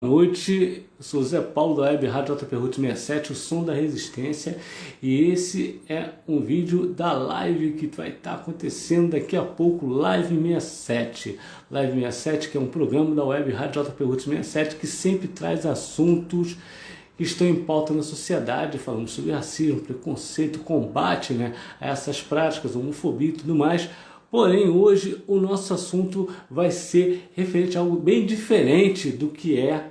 Boa noite, eu sou o Zé Paulo da Web Rádio JP Root 67, o som da resistência, e esse é um vídeo da live que vai estar acontecendo daqui a pouco, Live 67. Live 67, que é um programa da Web Rádio JP Root 67 que sempre traz assuntos que estão em pauta na sociedade, falando sobre racismo, preconceito, combate, a essas práticas, homofobia e tudo mais. Porém, hoje o nosso assunto vai ser referente a algo bem diferente do que é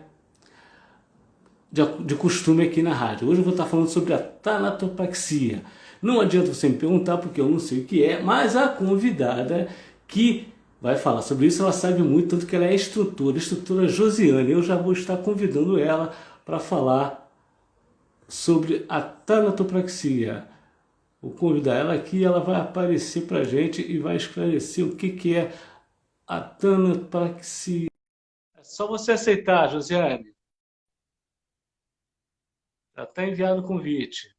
de costume aqui na rádio. Hoje eu vou estar falando sobre a tanatopraxia. Não adianta você me perguntar porque eu não sei o que é, mas a convidada que vai falar sobre isso, ela sabe muito, tanto que ela é instrutora Josiane. Eu já vou estar convidando ela para falar sobre a tanatopraxia. Vou convidar ela aqui, ela vai aparecer para a gente e vai esclarecer o que é a tanatopraxia. É só você aceitar, Josiane. Já está enviado o convite.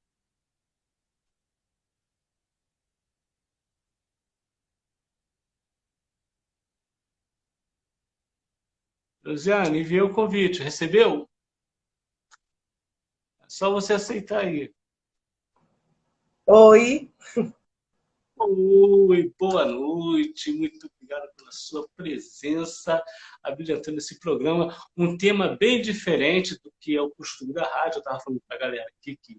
Josiane, enviei o convite. Recebeu? É só você aceitar aí. Oi, Oi, boa noite. Muito obrigado pela sua presença, habilitando esse programa. Um tema bem diferente do que é o costume da rádio. Eu estava falando para a galera aqui que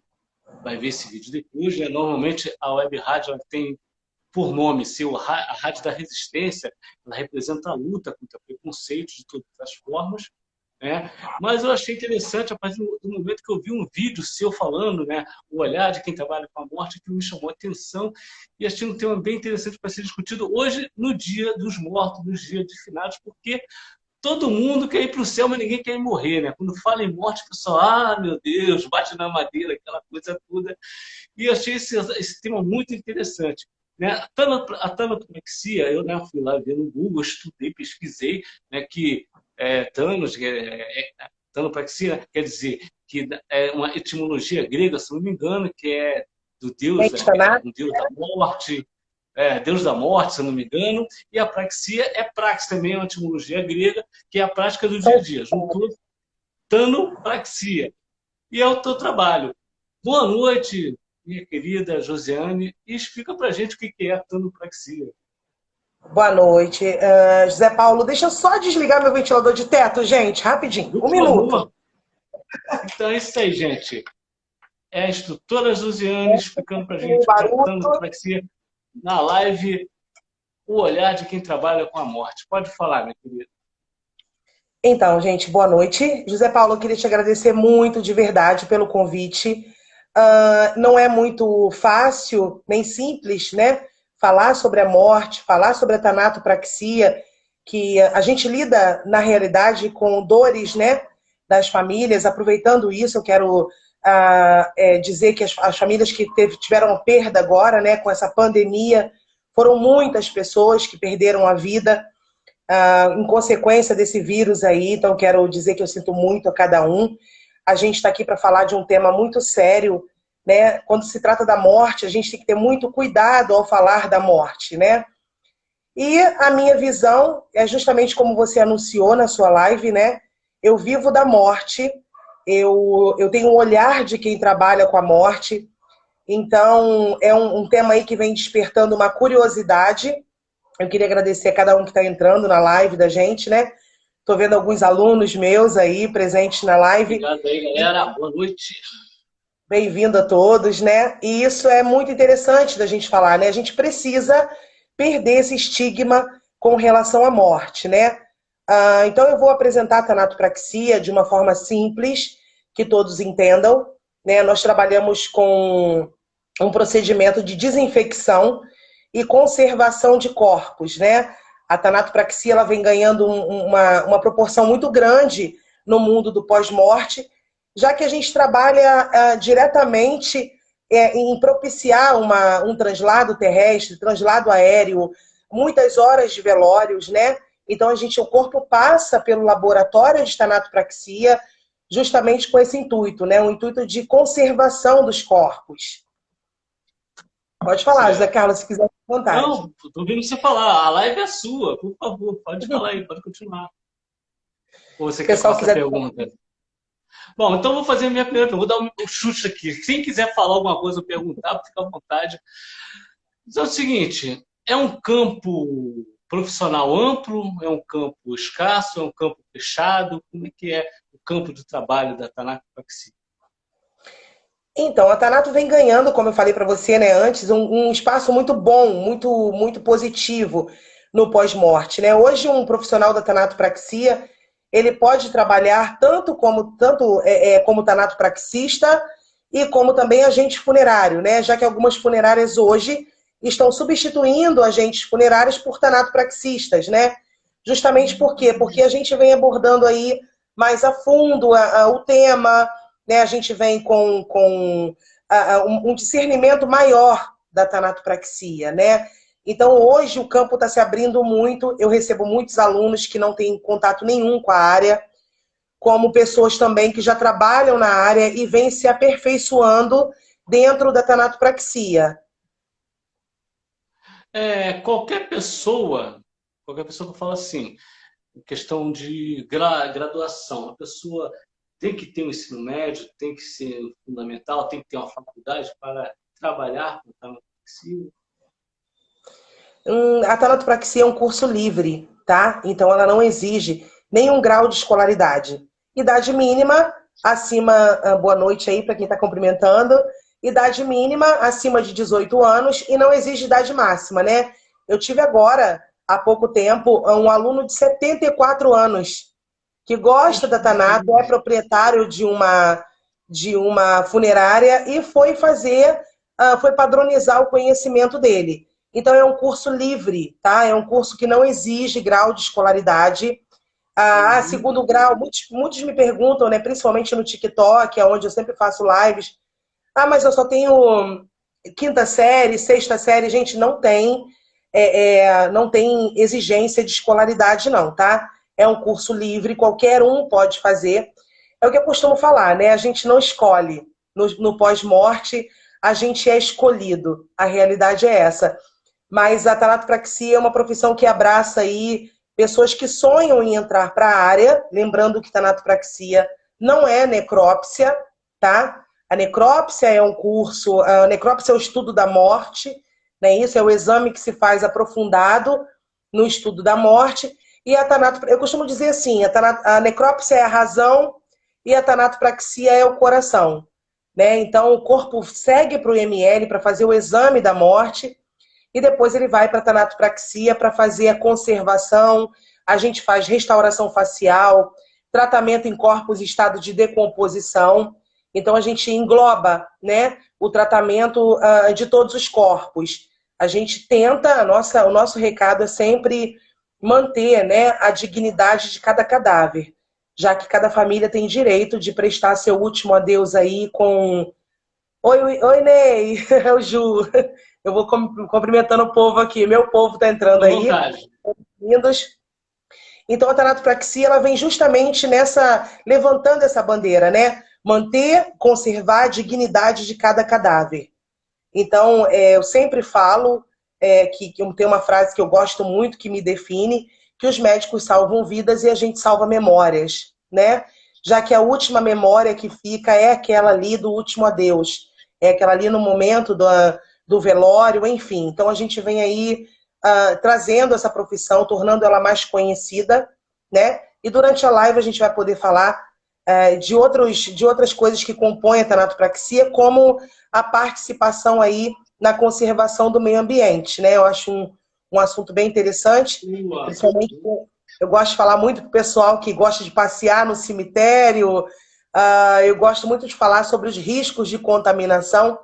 vai ver esse vídeo depois, né? Normalmente a web rádio ela tem por nome ser a Rádio da Resistência, ela representa a luta contra preconceito de todas as formas, né? Mas eu achei interessante, a partir do momento que eu vi um vídeo seu falando, né, o olhar de quem trabalha com a morte, que me chamou a atenção, e achei um tema bem interessante para ser discutido hoje, no dia dos mortos, nos dias de finados, porque todo mundo quer ir para o céu, mas ninguém quer ir morrer, né? Quando fala em morte, o pessoal, meu Deus, bate na madeira, aquela coisa toda. E eu achei esse tema muito interessante. Né? A tanatopraxia, eu, né, fui lá ver no Google, estudei, pesquisei, né, que Thanos, tanopraxia quer dizer que é uma etimologia grega, se não me engano, que é do deus, questionar? um deus da morte, deus da morte, se não me engano, e a praxia é prax também, é uma etimologia grega, que é a prática do dia a dia. Juntou tanopraxia. E é o teu trabalho. Boa noite, minha querida Josiane, e explica pra gente o que é a tanopraxia. Boa noite. José Paulo, deixa eu só desligar meu ventilador de teto, gente, rapidinho. Por Um minuto. favor. Então é isso aí, gente. É a instrutora Josiane explicando pra Um gente o que é a barulho. tanopraxia na live O Olhar de Quem Trabalha com a Morte. Pode falar, minha querida. Então, gente, boa noite. José Paulo, eu queria te agradecer muito de verdade pelo convite. Não é muito fácil, nem simples, né? Falar sobre a morte, falar sobre a tanatopraxia, que a gente lida, na realidade, com dores, né, das famílias. Aproveitando isso, eu quero dizer que as famílias que tiveram perda agora, né, com essa pandemia, foram muitas pessoas que perderam a vida em consequência desse vírus aí, então quero dizer que eu sinto muito a cada um. A gente está aqui para falar de um tema muito sério, né? Quando se trata da morte, a gente tem que ter muito cuidado ao falar da morte, né? E a minha visão é justamente como você anunciou na sua live, né? Eu vivo da morte, eu tenho um olhar de quem trabalha com a morte, então é um tema aí que vem despertando uma curiosidade. Eu queria agradecer a cada um que está entrando na live da gente, né? Estou vendo alguns alunos meus aí presentes na live. Obrigado aí, galera. Boa noite. Bem-vindo a todos, né? E isso é muito interessante da gente falar, né? A gente precisa perder esse estigma com relação à morte, né? Então eu vou apresentar a tanatopraxia de uma forma simples, que todos entendam, né? Nós trabalhamos com um procedimento de desinfecção e conservação de corpos, né? A tanatopraxia ela vem ganhando uma proporção muito grande no mundo do pós-morte, já que a gente trabalha diretamente em propiciar um translado terrestre, translado aéreo, muitas horas de velórios, né? Então o corpo passa pelo laboratório de tanatopraxia justamente com esse intuito, né? O intuito de conservação dos corpos. Pode falar, José Certo. Carlos, se quiser, à vontade. Não, estou ouvindo você falar. A live é sua, por favor. Pode falar aí, pode continuar. Ou você o quer pessoal fazer a quiser. pergunta? Bom, então vou fazer a minha primeira pergunta, vou dar um chute aqui. Quem quiser falar alguma coisa ou perguntar, fica à vontade. Então é o seguinte, é um campo profissional amplo, é um campo escasso, é um campo fechado? Como é que é o campo de trabalho da Tanacopraxia? Então, a Tanato vem ganhando, como eu falei para você, né, antes, um espaço muito bom, muito positivo no pós-morte, né? Hoje, um profissional da tanatopraxia, ele pode trabalhar como tanatopraxista e como também agente funerário, né? Já que algumas funerárias hoje estão substituindo agentes funerários por tanatopraxistas, né? Justamente por quê? Porque a gente vem abordando aí mais a fundo o tema, né? A gente vem com um discernimento maior da tanatopraxia, né? Então, hoje o campo está se abrindo muito. Eu recebo muitos alunos que não têm contato nenhum com a área, como pessoas também que já trabalham na área e vêm se aperfeiçoando dentro da tanatopraxia. Qualquer pessoa que fala assim, questão de graduação, a pessoa tem que ter um ensino médio, tem que ser fundamental, tem que ter uma faculdade para trabalhar com tanatopraxia. A tanatopraxia é um curso livre, tá? Então ela não exige nenhum grau de escolaridade. Idade mínima, acima, boa noite aí para quem está cumprimentando, idade mínima acima de 18 anos e não exige idade máxima, né? Eu tive agora, há pouco tempo, um aluno de 74 anos que gosta Poxa, da Tanato, é proprietário de uma funerária e foi padronizar o conhecimento dele. Então é um curso livre, tá? É um curso que não exige grau de escolaridade. Segundo grau, muitos me perguntam, né, principalmente no TikTok, onde eu sempre faço lives. Mas eu só tenho quinta série, sexta série. Gente, não tem exigência de escolaridade, não, tá? É um curso livre, qualquer um pode fazer. É o que eu costumo falar, né? A gente não escolhe. No pós-morte, a gente é escolhido. A realidade é essa. Mas a tanatopraxia é uma profissão que abraça aí pessoas que sonham em entrar para a área. Lembrando que tanatopraxia não é necrópsia, tá? A necrópsia é um curso, a necrópsia é o estudo da morte, né? Isso é o exame que se faz aprofundado no estudo da morte. E eu costumo dizer assim, a necrópsia é a razão e a tanatopraxia é o coração, né? Então o corpo segue para o IML para fazer o exame da morte e depois ele vai para a tanatopraxia para fazer a conservação. A gente faz restauração facial, tratamento em corpos em estado de decomposição. Então a gente engloba, né, o tratamento de todos os corpos. A gente tenta, o nosso recado é sempre manter, né, a dignidade de cada cadáver, já que cada família tem direito de prestar seu último adeus aí com... Oi, Ney, é o Ju. Eu vou cumprimentando o povo aqui. Meu povo está entrando À aí. vontade. Bem-vindos. Então, a tanatopraxia ela vem justamente levantando essa bandeira, né? Manter, conservar a dignidade de cada cadáver. Então, eu sempre falo que tem uma frase que eu gosto muito, que me define, que os médicos salvam vidas e a gente salva memórias, né? Já que a última memória que fica é aquela ali do último adeus, é aquela ali no momento do velório, enfim. Então, a gente vem aí trazendo essa profissão, tornando ela mais conhecida, né? E durante a live a gente vai poder falar de outras coisas que compõem a tanatopraxia, como a participação aí na conservação do meio ambiente, né? Eu acho um assunto bem interessante, principalmente eu gosto de falar muito para o pessoal que gosta de passear no cemitério. Eu gosto muito de falar sobre os riscos de contaminação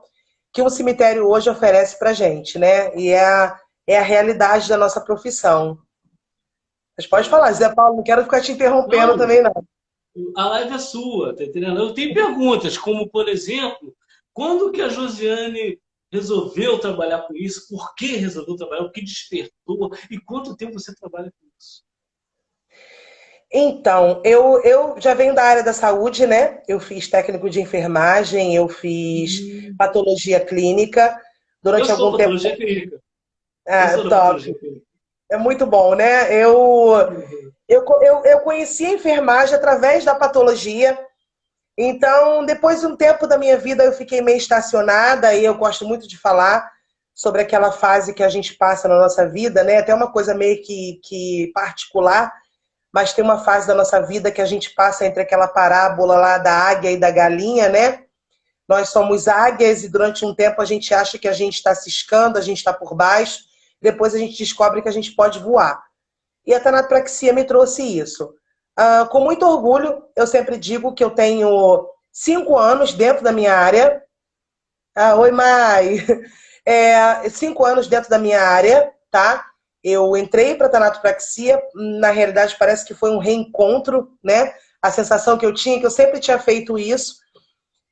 que um cemitério hoje oferece para a gente, né? E é a realidade da nossa profissão. Mas pode falar, Zé Paulo, não quero ficar te interrompendo Não, também, não. a live é sua, tá entendendo? Eu tenho perguntas, como, por exemplo, quando que a Josiane resolveu trabalhar com isso? Por que resolveu trabalhar? O que despertou? E quanto tempo você trabalha com isso? Então, eu já venho da área da saúde, né? Eu fiz técnico de enfermagem, eu fiz patologia clínica Eu durante sou algum tempo. patologia clínica. Eu sou da Top. patologia clínica. É muito bom, né? Eu Eu conheci a enfermagem através da patologia. Então, depois de um tempo da minha vida, eu fiquei meio estacionada e eu gosto muito de falar sobre aquela fase que a gente passa na nossa vida, né? Até uma coisa meio que particular, mas tem uma fase da nossa vida que a gente passa entre aquela parábola lá da águia e da galinha, né? Nós somos águias e durante um tempo a gente acha que a gente está ciscando, a gente está por baixo, depois a gente descobre que a gente pode voar. E a tanatopraxia me trouxe isso. Com muito orgulho, eu sempre digo que eu tenho 5 anos dentro da minha área. Oi, Mai! 5 anos dentro da minha área, tá? Eu entrei para a tanatopraxia, na realidade parece que foi um reencontro, né? A sensação que eu tinha, que eu sempre tinha feito isso.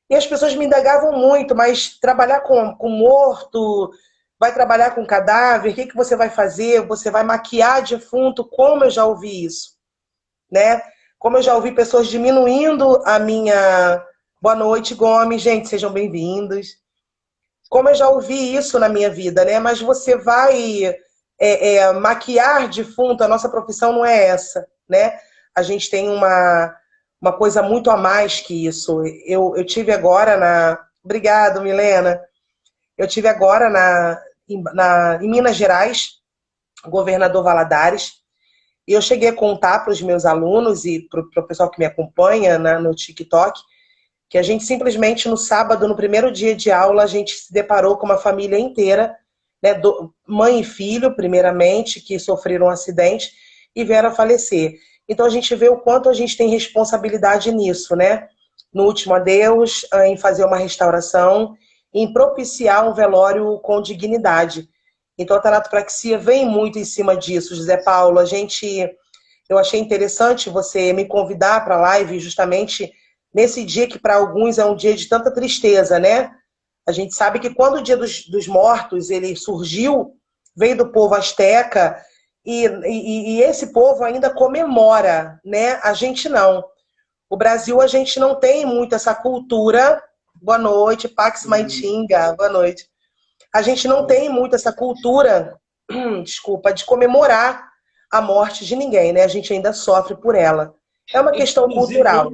E as pessoas me indagavam muito, mas trabalhar com morto, vai trabalhar com cadáver, o que você vai fazer? Você vai maquiar defunto? Como eu já ouvi isso, né? Como eu já ouvi pessoas diminuindo a minha... Boa noite, Gomes. Gente, sejam bem-vindos. Como eu já ouvi isso na minha vida, né? Mas você vai maquiar defunto, a nossa profissão não é essa, né? A gente tem uma coisa muito a mais que isso. Eu tive agora na... Obrigado, Milena. Eu tive agora em Minas Gerais, governador Valadares, e eu cheguei a contar para os meus alunos e para o pessoal que me acompanha no TikTok, que a gente simplesmente no sábado, no primeiro dia de aula, a gente se deparou com uma família inteira, né, mãe e filho, primeiramente, que sofreram um acidente e vieram a falecer. Então a gente vê o quanto a gente tem responsabilidade nisso, né? No último adeus, em fazer uma restauração, em propiciar um velório com dignidade. Então a tanatopraxia vem muito em cima disso, José Paulo. Eu achei interessante você me convidar para a live justamente nesse dia que para alguns é um dia de tanta tristeza, né? A gente sabe que quando o Dia dos Mortos ele surgiu, veio do povo asteca e esse povo ainda comemora, né? A gente não. O Brasil, a gente não tem muito essa cultura. Boa noite, Pax Maitinga, boa noite. A gente não tem muito essa cultura, desculpa, de comemorar a morte de ninguém, né? A gente ainda sofre por ela. É uma questão cultural.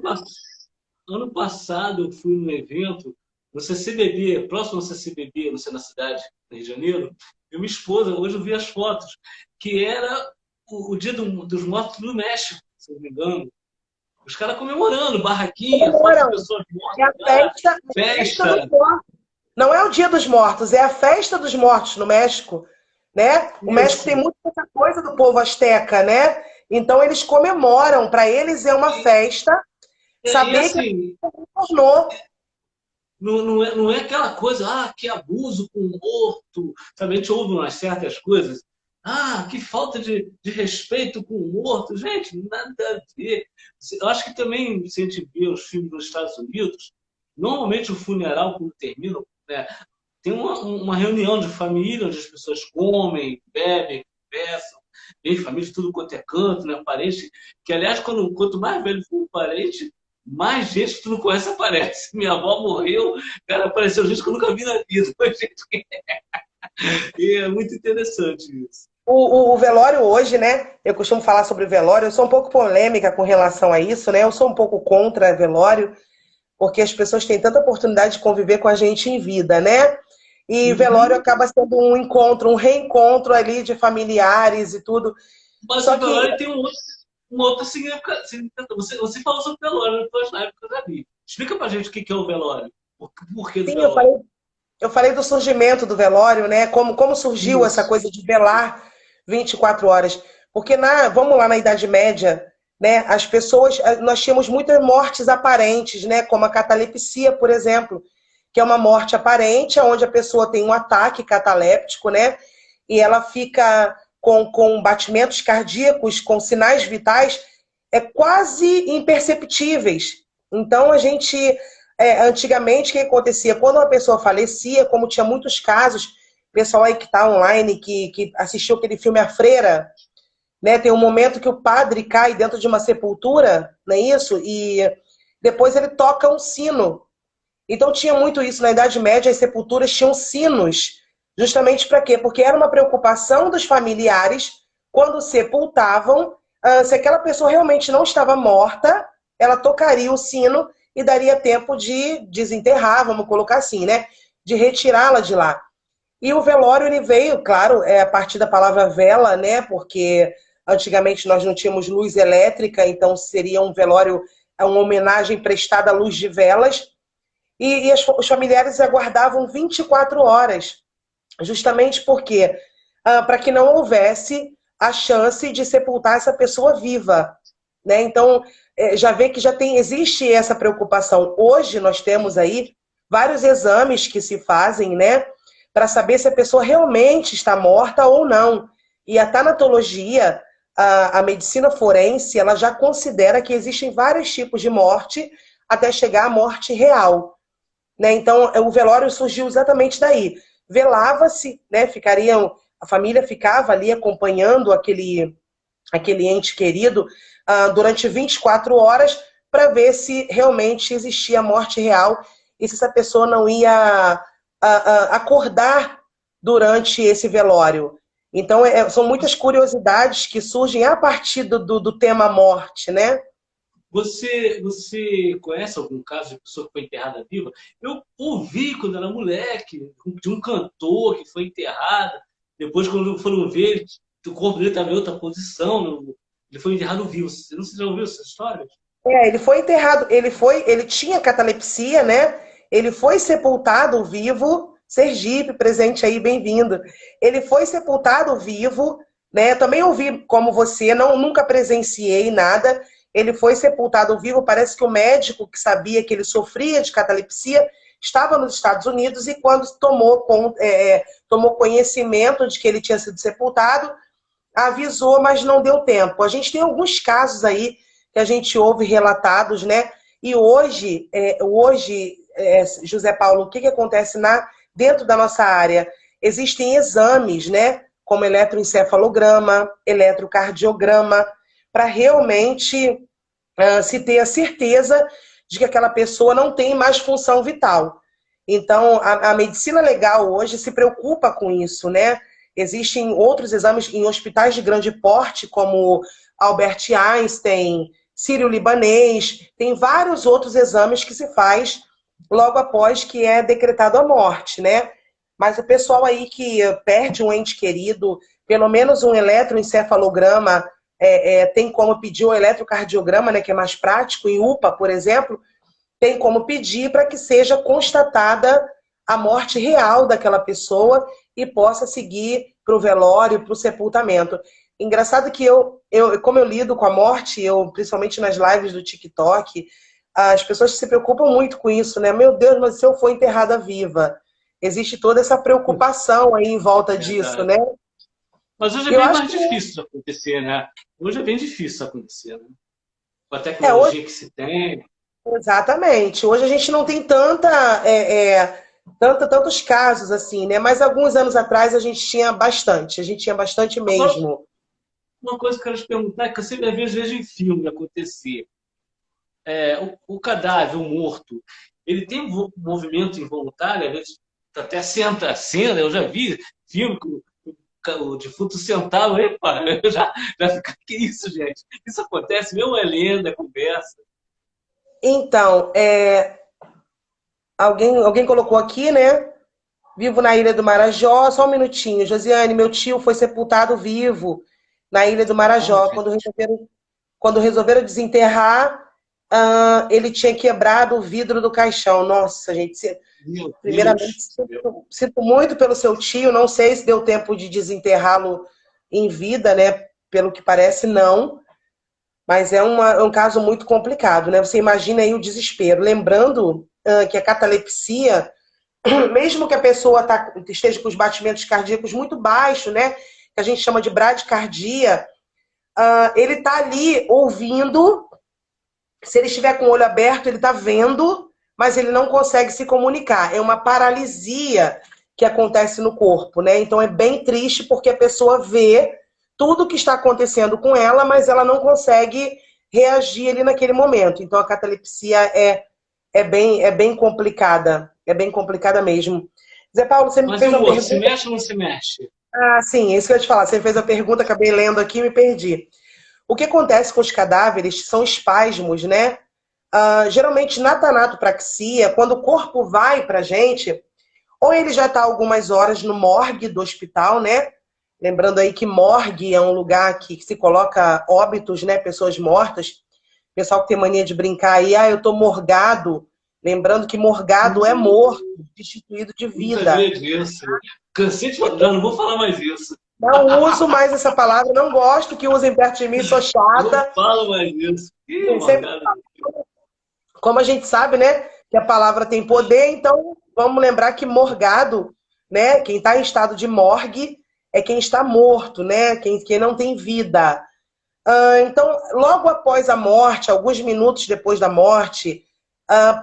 Ano passado eu fui num evento no CCBB, próximo ao CCBB, não sei, na cidade, no Rio de Janeiro, e minha esposa, hoje eu vi as fotos, que era o Dia dos Mortos no México, se não me engano. Os caras comemorando, barraquinha, foto de pessoas mortas. É a festa dos mortos. Não é o Dia dos Mortos, é a festa dos mortos no México, né? O México tem muita essa coisa do povo asteca, né? Então eles comemoram, para eles é uma festa. Saber assim, que tornou. Não é aquela coisa, que abuso com o morto. Sabe, a gente ouve umas certas coisas. Que falta de respeito com o morto. Gente, nada a ver. Eu acho que também, se a gente vê os filmes nos Estados Unidos, normalmente o funeral, quando termina, né, tem uma reunião de família, onde as pessoas comem, bebem, conversam, vem família de tudo quanto é canto, né, parente. Que, aliás, quanto mais velho for o parente, mais gente que tu não conhece aparece. Minha avó morreu, cara, apareceu gente que eu nunca vi na vida. E é muito interessante isso. O velório hoje, né? Eu costumo falar sobre velório, eu sou um pouco polêmica com relação a isso, né? Eu sou um pouco contra velório, porque as pessoas têm tanta oportunidade de conviver com a gente em vida, né? E velório acaba sendo um encontro, um reencontro ali de familiares e tudo. Mas o velório tem um outro significado. Você falou sobre o velório na época da vida. Explica pra gente o que é o velório. Por que do velório? Eu falei do surgimento do velório, né? Como surgiu essa coisa de velar 24 horas. Porque vamos lá na Idade Média, né? As pessoas, nós tínhamos muitas mortes aparentes, né? Como a catalepsia, por exemplo, que é uma morte aparente, onde a pessoa tem um ataque cataléptico, né? E ela fica com batimentos cardíacos, com sinais vitais, quase imperceptíveis. Então, antigamente, o que acontecia? Quando uma pessoa falecia, como tinha muitos casos, pessoal aí que está online, que assistiu aquele filme A Freira, né? Tem um momento que o padre cai dentro de uma sepultura, não é isso? E depois ele toca um sino. Então tinha muito isso. Na Idade Média, as sepulturas tinham sinos. Justamente para quê? Porque era uma preocupação dos familiares, quando sepultavam, se aquela pessoa realmente não estava morta, ela tocaria o sino e daria tempo de desenterrar, vamos colocar assim, né? De retirá-la de lá. E o velório, ele veio, claro, a partir da palavra vela, né? Porque antigamente nós não tínhamos luz elétrica, então seria um velório, uma homenagem prestada à luz de velas. E os familiares aguardavam 24 horas, justamente porque para que não houvesse a chance de sepultar essa pessoa viva, né? Então, já vê que existe essa preocupação. Hoje nós temos aí vários exames que se fazem, né, para saber se a pessoa realmente está morta ou não. E a tanatologia, a medicina forense, ela já considera que existem vários tipos de morte até chegar à morte real, né? Então, o velório surgiu exatamente daí. Velava-se, né? A família ficava ali acompanhando aquele ente querido durante 24 horas para ver se realmente existia a morte real e se essa pessoa não ia acordar durante esse velório. Então, são muitas curiosidades que surgem a partir do tema morte, né? Você conhece algum caso de pessoa que foi enterrada viva? Eu ouvi quando era moleque, de um cantor que foi enterrado. Depois, quando foram ver, o corpo dele estava em outra posição. Ele foi enterrado vivo. Você não já ouviu essa história? Ele foi enterrado, ele tinha catalepsia, né? Ele foi sepultado vivo, Sergipe, presente aí, bem-vindo. Ele foi sepultado vivo, né? Também ouvi como você, nunca presenciei nada. Ele foi sepultado vivo, parece que o médico que sabia que ele sofria de catalepsia estava nos Estados Unidos e quando tomou conhecimento de que ele tinha sido sepultado, avisou, mas não deu tempo. A gente tem alguns casos aí que a gente ouve relatados, né? E hoje, José Paulo, o que acontece dentro da nossa área? Existem exames, né? Como eletroencefalograma, eletrocardiograma, para realmente se ter a certeza de que aquela pessoa não tem mais função vital. Então, a medicina legal hoje se preocupa com isso, né? Existem outros exames em hospitais de grande porte, como Albert Einstein, Sírio-Libanês, tem vários outros exames que se faz logo após que é decretado a morte, né? Mas o pessoal aí que perde um ente querido, pelo menos um eletroencefalograma, tem como pedir o eletrocardiograma, né, que é mais prático, em UPA, por exemplo, tem como pedir para que seja constatada a morte real daquela pessoa e possa seguir para o velório, para o sepultamento. Engraçado que como eu lido com a morte, principalmente nas lives do TikTok, as pessoas se preocupam muito com isso, né? Meu Deus, mas se eu for enterrada viva? Existe toda essa preocupação aí em volta disso, né? Mas hoje é bem mais difícil de acontecer, né? Hoje é bem difícil acontecer, né? Com a tecnologia que se tem. Exatamente. Hoje a gente não tem tantos casos assim, né? Mas alguns anos atrás a gente tinha bastante mesmo. Uma coisa que eu quero te perguntar é que eu sempre às vezes vejo em filme acontecer. O cadáver, o morto, ele tem movimento involuntário, às vezes até senta a cena, eu já vi filme que o defunto sentava, epa, eu já fica, que isso, gente? Isso acontece, mesmo é lenda, é conversa. Então, alguém colocou aqui, né? Vivo na Ilha do Marajó, só um minutinho. Josiane, meu tio foi sepultado vivo na Ilha do Marajó. Quando resolveram desenterrar, ele tinha quebrado o vidro do caixão. Nossa, gente. Primeiramente, sinto muito pelo seu tio. Não sei se deu tempo de desenterrá-lo em vida, né? Pelo que parece, não. Mas é um caso muito complicado, né? Você imagina aí o desespero. Lembrando que a catalepsia, mesmo que a pessoa esteja com os batimentos cardíacos muito baixos, né? Que a gente chama de bradicardia, ele está ali ouvindo. Se ele estiver com o olho aberto, ele está vendo, mas ele não consegue se comunicar. É uma paralisia que acontece no corpo, né? Então é bem triste porque a pessoa vê tudo o que está acontecendo com ela, mas ela não consegue reagir ali naquele momento. Então a catalepsia é bem complicada. É bem complicada mesmo. Zé Paulo, você me fez uma pergunta. Se mexe ou não se mexe? Ah, sim, isso que eu ia te falar. Você fez a pergunta, acabei lendo aqui e me perdi. O que acontece com os cadáveres são espasmos, né? Geralmente na tanatopraxia, quando o corpo vai pra gente, ou ele já está algumas horas no morgue do hospital, né? Lembrando aí que morgue é um lugar que se coloca óbitos, né? Pessoas mortas. Pessoal que tem mania de brincar aí, eu tô morgado. Lembrando que morgado é morto, destituído de vida. Não sabia disso. Cansei de falar, já não vou falar mais isso. Não uso mais essa palavra, não gosto que usem perto de mim, sou chata. Não falo mais isso. Como a gente sabe, né, que a palavra tem poder, então vamos lembrar que morgado, né, quem está em estado de morgue é quem está morto, né, quem não tem vida. Então, logo após a morte, alguns minutos depois da morte,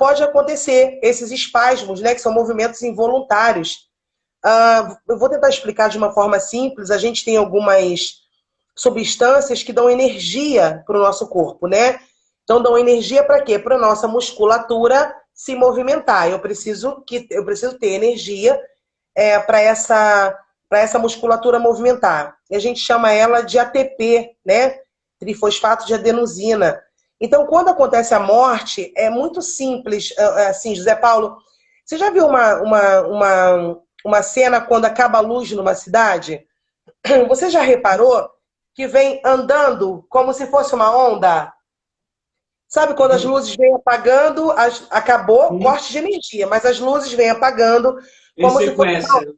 pode acontecer esses espasmos, né, que são movimentos involuntários. Eu vou tentar explicar de uma forma simples. A gente tem algumas substâncias que dão energia para o nosso corpo, né? Então, dão energia para quê? Para a nossa musculatura se movimentar. Eu preciso ter energia para essa musculatura movimentar. E a gente chama ela de ATP, né? Trifosfato de adenosina. Então, quando acontece a morte, é muito simples. Assim, José Paulo, você já viu uma cena quando acaba a luz numa cidade? Você já reparou que vem andando como se fosse uma onda? Sabe quando as luzes vêm apagando, acabou, corte de energia, mas as luzes vêm apagando como se fosse uma onda.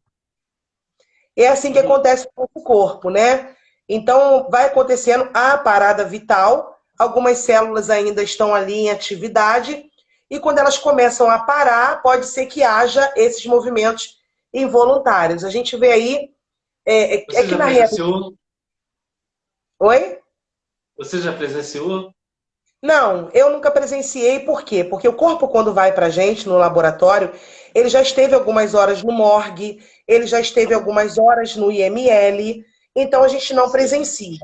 É assim que acontece com o corpo, né? Então, vai acontecendo a parada vital, algumas células ainda estão ali em atividade, e quando elas começam a parar, pode ser que haja esses movimentos involuntários. A gente vê aí... Você já presenciou? Oi? Você já presenciou? Não, eu nunca presenciei. Por quê? Porque o corpo, quando vai pra gente no laboratório, ele já esteve algumas horas no morgue, ele já esteve algumas horas no IML, então a gente não presencia.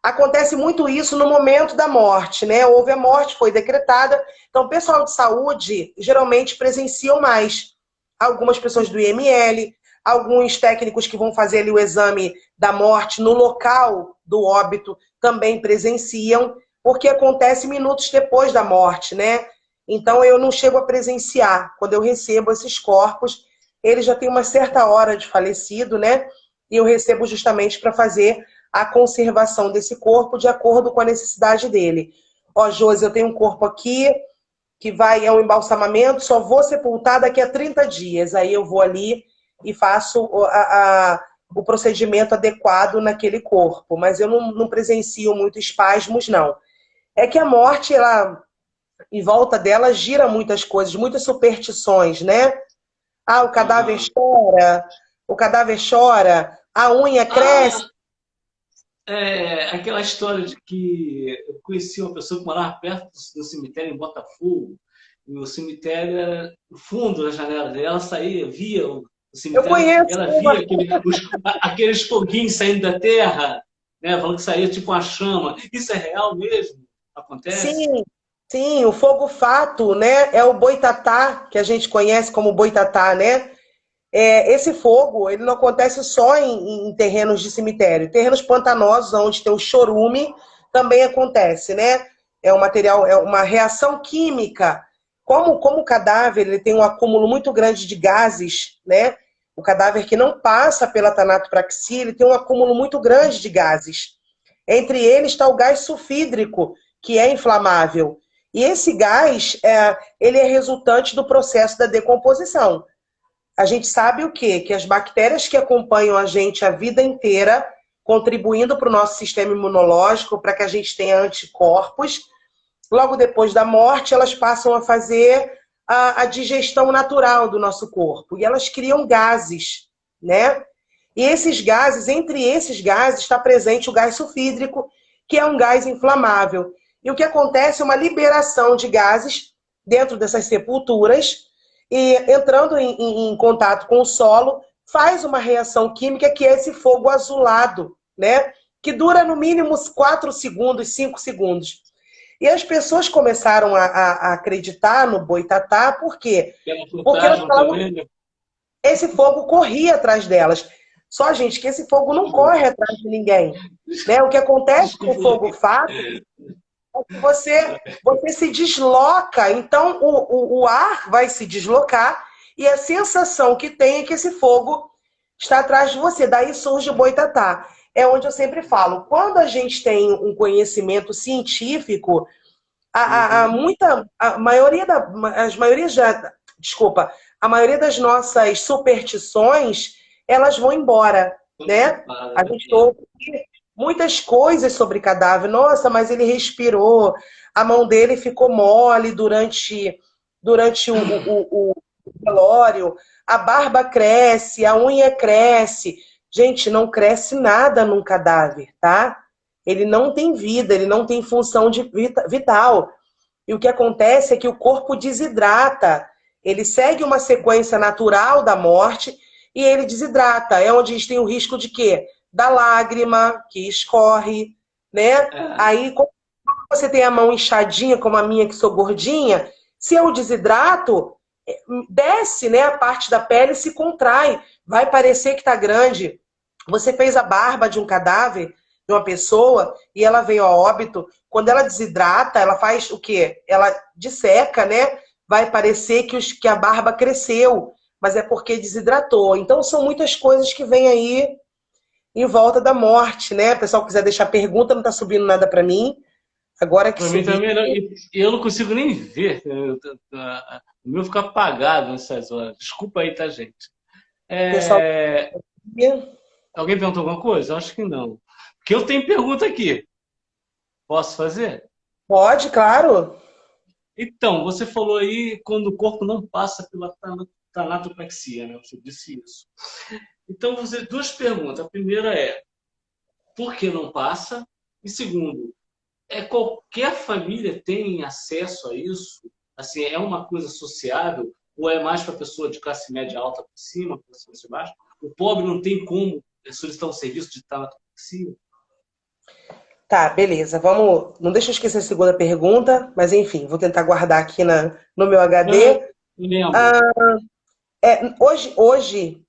Acontece muito isso no momento da morte, né? Houve a morte, foi decretada, então o pessoal de saúde geralmente presenciam mais. Algumas pessoas do IML, alguns técnicos que vão fazer ali o exame da morte no local do óbito também presenciam, porque acontece minutos depois da morte, né? Então eu não chego a presenciar. Quando eu recebo esses corpos, eles já têm uma certa hora de falecido, né? E eu recebo justamente para fazer a conservação desse corpo de acordo com a necessidade dele. Ó, Josi, eu tenho um corpo aqui que é um embalsamamento, só vou sepultar daqui a 30 dias. Aí eu vou ali e faço o procedimento adequado naquele corpo. Mas eu não presencio muito espasmos, não. É que a morte, ela, em volta dela, gira muitas coisas, muitas superstições, né? O cadáver chora, a unha cresce. Aquela história de que eu conheci uma pessoa que morava perto do cemitério em Botafogo, e o cemitério era no fundo da janela dela, ela saía, via o cemitério, Eu conheço, ela via aqueles foguinhos saindo da terra, né, falando que saía tipo uma chama. Isso é real mesmo? Acontece? Sim, o fogo fato, né? É o boitatá, que a gente conhece como boitatá, né? Esse fogo, ele não acontece só em terrenos de cemitério. Terrenos pantanosos, onde tem o chorume, também acontece, né? É um material, é uma reação química. Como o cadáver ele tem um acúmulo muito grande de gases, né? O cadáver que não passa pela tanatopraxia, ele tem um acúmulo muito grande de gases. Entre eles está o gás sulfídrico, que é inflamável. E esse gás, ele é resultante do processo da decomposição. A gente sabe o quê? Que as bactérias que acompanham a gente a vida inteira, contribuindo para o nosso sistema imunológico, para que a gente tenha anticorpos, logo depois da morte, elas passam a fazer a digestão natural do nosso corpo. E elas criam gases, né? E esses gases, entre esses gases, está presente o gás sulfídrico, que é um gás inflamável. E o que acontece é uma liberação de gases dentro dessas sepulturas, e entrando em contato com o solo, faz uma reação química que é esse fogo azulado, né? Que dura no mínimo 4 segundos, 5 segundos. E as pessoas começaram a acreditar no boitatá, por quê? Porque elas falavam, esse fogo corria atrás delas. Só, gente, que esse fogo não corre atrás de ninguém. Né? O que acontece com o fogo fato é que você se desloca, então o ar vai se deslocar e a sensação que tem é que esse fogo está atrás de você. Daí surge o boitatá. É onde eu sempre falo, quando a gente tem um conhecimento científico, a maioria desculpa, a maioria das nossas superstições, elas vão embora, né? A gente ouve muitas coisas sobre cadáver. Nossa, mas ele respirou, a mão dele ficou mole durante o velório, a barba cresce, a unha cresce. Gente, não cresce nada num cadáver, tá? Ele não tem vida, ele não tem função vital. E o que acontece é que o corpo desidrata. Ele segue uma sequência natural da morte e ele desidrata. É onde a gente tem o risco de quê? Da lágrima que escorre, né? Aí, quando você tem a mão inchadinha, como a minha, que sou gordinha, se eu desidrato, desce, né? A parte da pele se contrai. Vai parecer que tá grande. Você fez a barba de um cadáver, de uma pessoa, e ela veio a óbito. Quando ela desidrata, ela faz o quê? Ela disseca, né? Vai parecer que a barba cresceu, mas é porque desidratou. Então, são muitas coisas que vêm aí em volta da morte, né? O pessoal quiser deixar pergunta, não tá subindo nada para mim. Agora que Para mim subiu. também não. E eu não consigo nem ver. O meu fica apagado nessas horas. Desculpa aí, tá, gente? O pessoal. Alguém perguntou alguma coisa? Acho que não. Porque eu tenho pergunta aqui. Posso fazer? Pode, claro. Então, você falou aí quando o corpo não passa pela tanatopraxia, né? Você disse isso. Então, duas perguntas. A primeira é, por que não passa? E segundo, qualquer família tem acesso a isso? Assim, é uma coisa sociável? Ou é mais para a pessoa de classe média alta por cima, por cima de baixo? O pobre não tem como solicitar um serviço de tanatopraxia? Tá, beleza. Vamos. Não deixa eu esquecer a segunda pergunta, mas enfim, vou tentar guardar aqui no meu HD. Não lembro. Hoje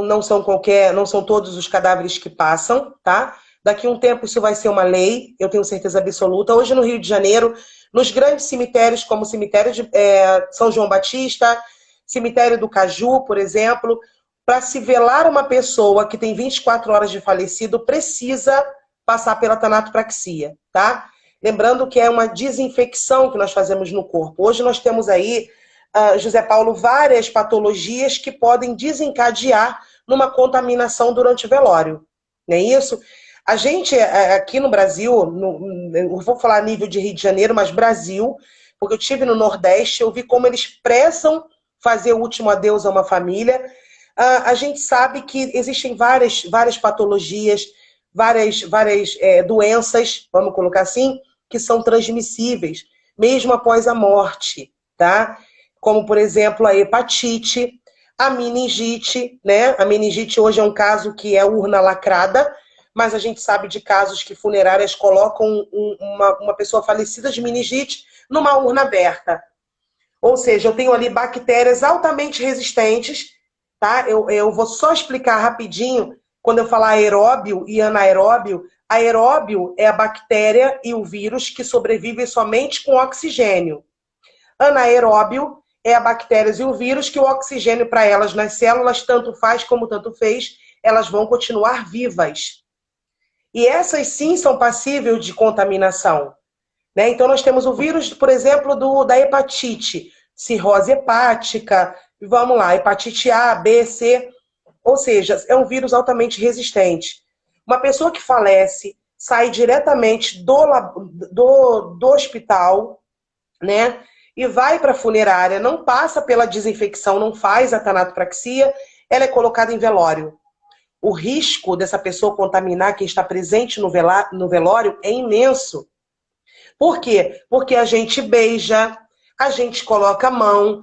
não são todos os cadáveres que passam, tá? Daqui a um tempo isso vai ser uma lei, eu tenho certeza absoluta. Hoje no Rio de Janeiro, nos grandes cemitérios, como o cemitério de São João Batista, cemitério do Caju, por exemplo, para se velar uma pessoa que tem 24 horas de falecido, precisa passar pela tanatopraxia, tá? Lembrando que é uma desinfecção que nós fazemos no corpo. Hoje nós temos aí, José Paulo, várias patologias que podem desencadear numa contaminação durante o velório. Não é isso? A gente, aqui no Brasil, eu vou falar a nível de Rio de Janeiro, mas Brasil, porque eu estive no Nordeste, eu vi como eles prezam fazer o último adeus a uma família. A gente sabe que existem várias patologias, várias doenças, vamos colocar assim, que são transmissíveis, mesmo após a morte, tá? Como, por exemplo, a hepatite, a meningite, né? A meningite hoje é um caso que é urna lacrada, mas a gente sabe de casos que funerárias colocam uma pessoa falecida de meningite numa urna aberta. Ou seja, eu tenho ali bactérias altamente resistentes, tá? Eu vou só explicar rapidinho, quando eu falar aeróbio e anaeróbio. Aeróbio é a bactéria e o vírus que sobrevivem somente com oxigênio. Anaeróbio é a bactéria e o vírus que o oxigênio para elas nas células, tanto faz como tanto fez, elas vão continuar vivas. E essas sim são passíveis de contaminação. Né? Então nós temos o vírus, por exemplo, da hepatite, cirrose hepática, vamos lá, hepatite A, B, C, ou seja, é um vírus altamente resistente. Uma pessoa que falece sai diretamente do hospital, né? E vai para a funerária, não passa pela desinfecção, não faz a tanatopraxia, ela é colocada em velório. O risco dessa pessoa contaminar quem está presente no velório é imenso. Por quê? Porque a gente beija, a gente coloca a mão.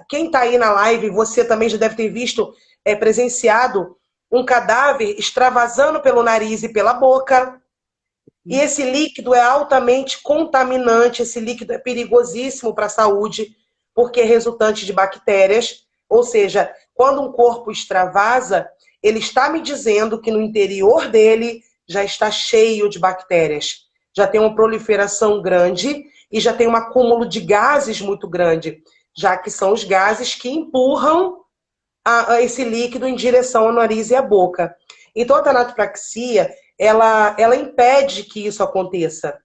Quem está aí na live, você também já deve ter visto, presenciado um cadáver extravasando pelo nariz e pela boca. E esse líquido é altamente contaminante, esse líquido é perigosíssimo para a saúde, porque é resultante de bactérias. Ou seja, quando um corpo extravasa, ele está me dizendo que no interior dele já está cheio de bactérias. Já tem uma proliferação grande e já tem um acúmulo de gases muito grande, já que são os gases que empurram esse líquido em direção ao nariz e à boca. Então, a tanatopraxia, ela impede que isso aconteça,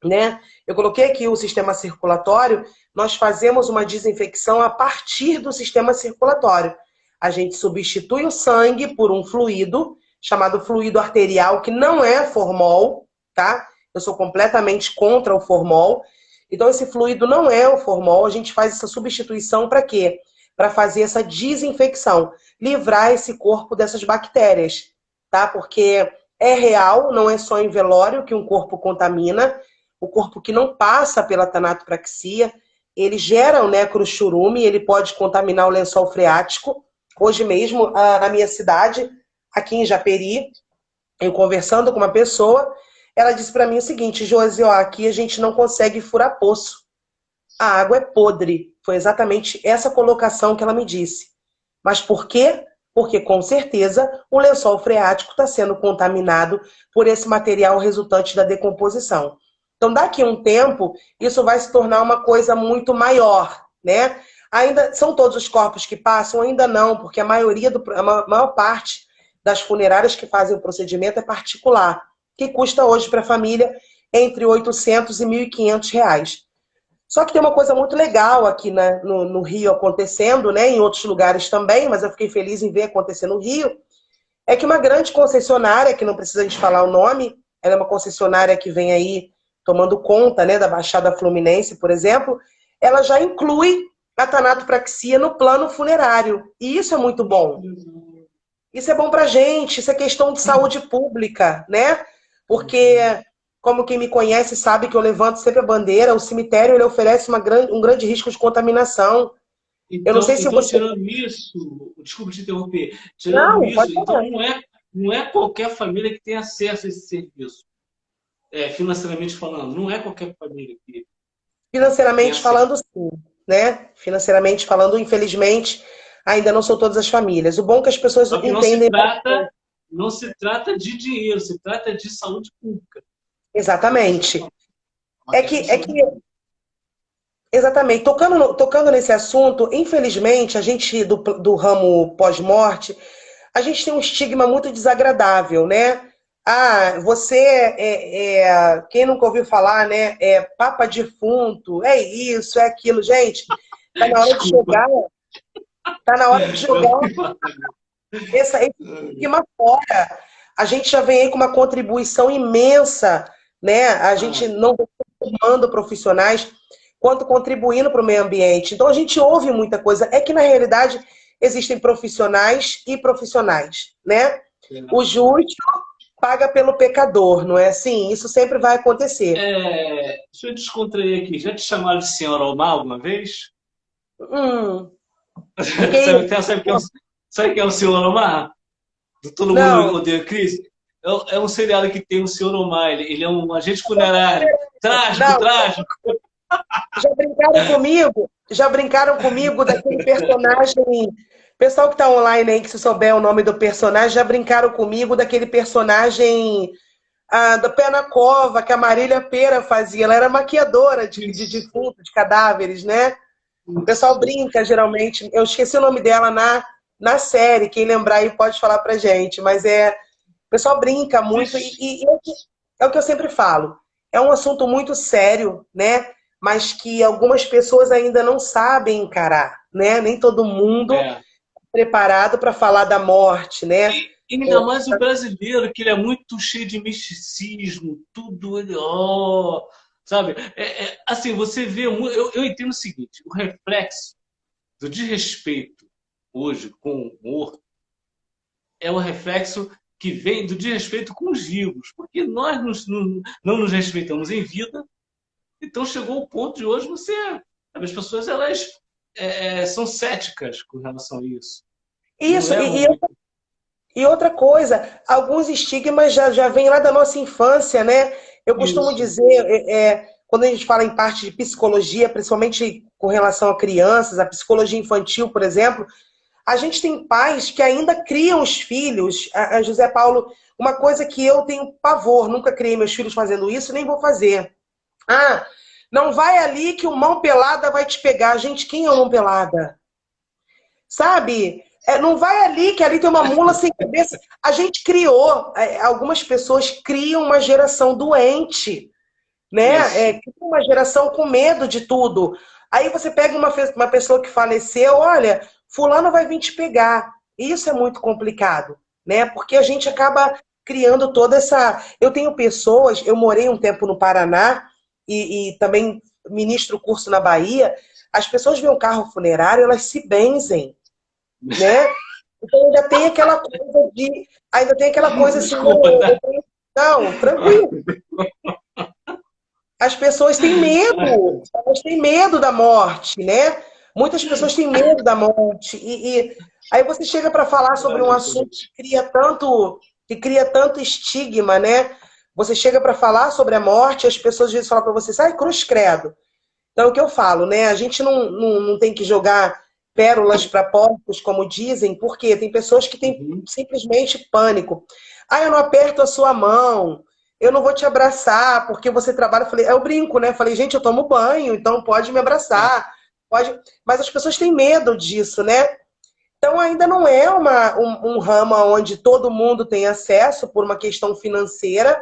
né? Eu coloquei aqui o sistema circulatório, nós fazemos uma desinfecção a partir do sistema circulatório. A gente substitui o sangue por um fluido, chamado fluido arterial, que não é formol, tá? Eu sou completamente contra o formol. Então, esse fluido não é o formol, a gente faz essa substituição para quê? Para fazer essa desinfecção, livrar esse corpo dessas bactérias, tá? Porque é real, não é só em velório que um corpo contamina, o corpo que não passa pela tanatopraxia, ele gera o necrochurume, ele pode contaminar o lençol freático. Hoje mesmo, na minha cidade, aqui em Japeri, eu conversando com uma pessoa, ela disse para mim o seguinte: Josi, ó, aqui a gente não consegue furar poço. A água é podre. Foi exatamente essa colocação que ela me disse. Mas por quê? Porque, com certeza, o lençol freático está sendo contaminado por esse material resultante da decomposição. Então, daqui a um tempo, isso vai se tornar uma coisa muito maior, né? Ainda são todos os corpos que passam? Ainda não, porque a maior parte das funerárias que fazem o procedimento é particular, que custa hoje para a família entre R$800 e R$1.500. Só que tem uma coisa muito legal aqui, né, no Rio acontecendo, né, em outros lugares também, mas eu fiquei feliz em ver acontecer no Rio, é que uma grande concessionária, que não precisa a gente falar o nome, ela é uma concessionária que vem aí tomando conta, né, da Baixada Fluminense, por exemplo, ela já inclui a tanatopraxia no plano funerário. E isso é muito bom. Isso é bom pra gente, isso é questão de saúde pública, né? Porque, como quem me conhece sabe que eu levanto sempre a bandeira, o cemitério ele oferece um grande risco de contaminação. Então, eu não sei se você... tirando isso, desculpa te interromper, tirando Não, isso, então não é qualquer família que tem acesso a esse serviço, financeiramente falando, não é qualquer família que financeiramente falando, sim, né? Financeiramente falando, infelizmente, ainda não são todas as famílias. O bom é que as pessoas Só que entendem... não se trata de dinheiro, se trata de saúde pública. Exatamente. Exatamente. Tocando nesse assunto, infelizmente, a gente do ramo pós-morte, a gente tem um estigma muito desagradável, né? Ah, você quem nunca ouviu falar, né? É papa defunto, é isso, é aquilo. Gente, tá na hora de jogar. Tá na hora de jogar esse estigma fora. A gente já vem aí com uma contribuição imensa, né? A gente não vem formando profissionais quanto contribuindo para o meio ambiente. Então a gente ouve muita coisa. É que na realidade existem profissionais e profissionais, né? O justo paga pelo pecador, não é assim? Isso sempre vai acontecer. Deixa eu descontrair aqui. Já te chamaram de senhora Omar alguma vez? Sabe quem é o senhor Omar? Todo mundo odeia Cris? É um seriado que tem o senhor Omar. Ele é um agente funerário. Trágico. Já brincaram comigo daquele personagem. Pessoal que está online aí, que se souber o nome do personagem, já brincaram comigo daquele personagem do Pé na Cova, que a Marília Pêra fazia. Ela era maquiadora de defunto, de cadáveres, né? O pessoal brinca, geralmente. Eu esqueci o nome dela na série. Quem lembrar aí pode falar pra gente. Mas o pessoal brinca muito. E é o que eu sempre falo. É um assunto muito sério, né? Mas que algumas pessoas ainda não sabem encarar, né? Nem todo mundo preparado para falar da morte, né? E ainda mais o brasileiro, que ele é muito cheio de misticismo, tudo ele, sabe? Assim, você vê, eu entendo o seguinte, o reflexo do desrespeito hoje com o morto é o reflexo que vem do desrespeito com os vivos, porque nós não nos respeitamos em vida. Então chegou o ponto de hoje as pessoas elas são céticas com relação a isso. Isso, e outra coisa, alguns estigmas já vêm lá da nossa infância, né? Eu costumo dizer, quando a gente fala em parte de psicologia, principalmente com relação a crianças, a psicologia infantil, por exemplo, A gente tem pais que ainda criam os filhos. José Paulo, uma coisa que eu tenho pavor, nunca criei meus filhos fazendo isso, nem vou fazer. Ah, não vai ali que o mão pelada vai te pegar. Gente, quem é o mão pelada? Sabe? Não vai ali, que ali tem uma mula sem cabeça. A gente criou, algumas pessoas criam uma geração doente, né? Uma geração com medo de tudo. Aí você pega uma pessoa que faleceu, olha, fulano vai vir te pegar. Isso é muito complicado, né? Porque a gente acaba criando toda essa... Eu tenho pessoas, eu morei um tempo no Paraná e também ministro curso na Bahia, as pessoas veem um carro funerário, elas se benzem, né? Então ainda tem aquela coisa de... Ainda tem aquela coisa assim... Desculpa, tá? Não, tranquilo. As pessoas têm medo, elas têm medo da morte, né? Muitas pessoas têm medo da morte. E aí você chega para falar sobre um assunto que cria tanto estigma, né? Você chega para falar sobre a morte, as pessoas às vezes falam para você, sai cruz credo. Então, o que eu falo, né? A gente não tem que jogar pérolas para porcos, como dizem, porque tem pessoas que têm simplesmente pânico. Ah, eu não aperto a sua mão, eu não vou te abraçar, porque você trabalha. Eu brinco, né? Falei, gente, eu tomo banho, então pode me abraçar. Pode... Mas as pessoas têm medo disso, né? Então, ainda não é um ramo onde todo mundo tem acesso por uma questão financeira,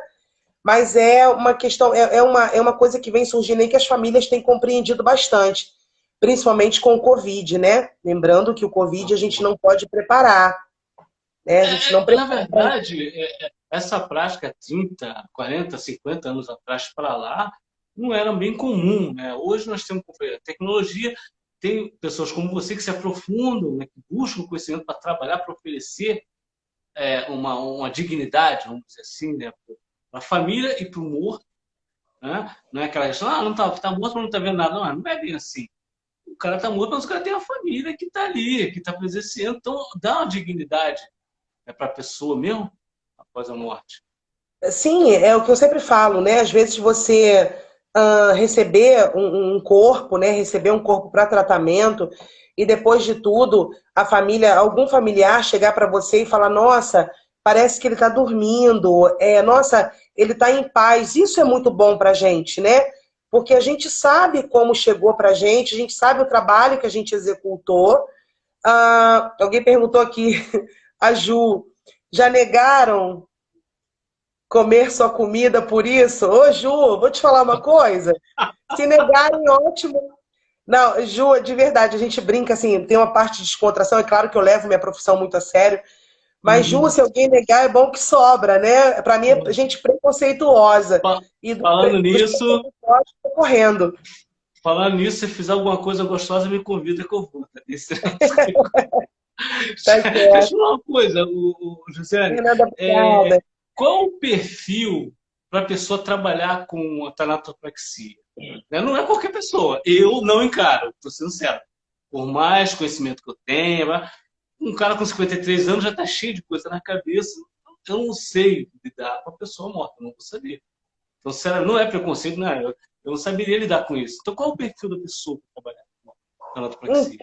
mas é uma questão, é uma coisa que vem surgindo aí que as famílias têm compreendido bastante, principalmente com o Covid, né? Lembrando que o Covid a gente não pode preparar, né? A gente não Na prepara. verdade, essa prática 30, 40, 50 anos atrás para lá não era bem comum, né? Hoje nós temos tecnologia, tem pessoas como você que se aprofundam, né? Que buscam conhecimento para trabalhar, para oferecer uma dignidade, vamos dizer assim, né? Para a família e para o morto, né? Não é aquela questão, não tá morto, mas não está vendo nada. Não é bem assim. O cara está morto, mas o cara tem uma família que está ali, que está presenciando. Então, dá uma dignidade para a pessoa mesmo após a morte. Sim, é o que eu sempre falo, né? Às vezes você receber um corpo, né? Receber um corpo para tratamento e depois de tudo, a família, algum familiar chegar para você e falar, nossa, parece que ele está dormindo, nossa, ele está em paz. Isso é muito bom para a gente, né? Porque a gente sabe como chegou para a gente sabe o trabalho que a gente executou. Alguém perguntou aqui, a Ju, já negaram comer sua comida por isso? Ô, Ju, vou te falar uma coisa. Se negarem, ótimo. Não, Ju, de verdade, a gente brinca assim, tem uma parte de descontração, é claro que eu levo minha profissão muito a sério, mas, Ju, se alguém negar, é bom que sobra, né? Para mim, é gente preconceituosa. E Falando dos nisso, preconceituosos, tô correndo. se fizer alguma coisa gostosa, me convida que eu vou. Tá? Tá Deixa eu certo. falar uma coisa, José. Fernanda, obrigada. Qual o perfil para a pessoa trabalhar com a tanatopraxia? Não é qualquer pessoa. Eu não encaro, estou sendo sincero. Por mais conhecimento que eu tenha, um cara com 53 anos já está cheio de coisa na cabeça. Eu não sei lidar com a pessoa morta, não vou saber. Então, sério, não é preconceito, não é. Eu não saberia lidar com isso. Então, qual é o perfil da pessoa para trabalhar com tanatopraxia?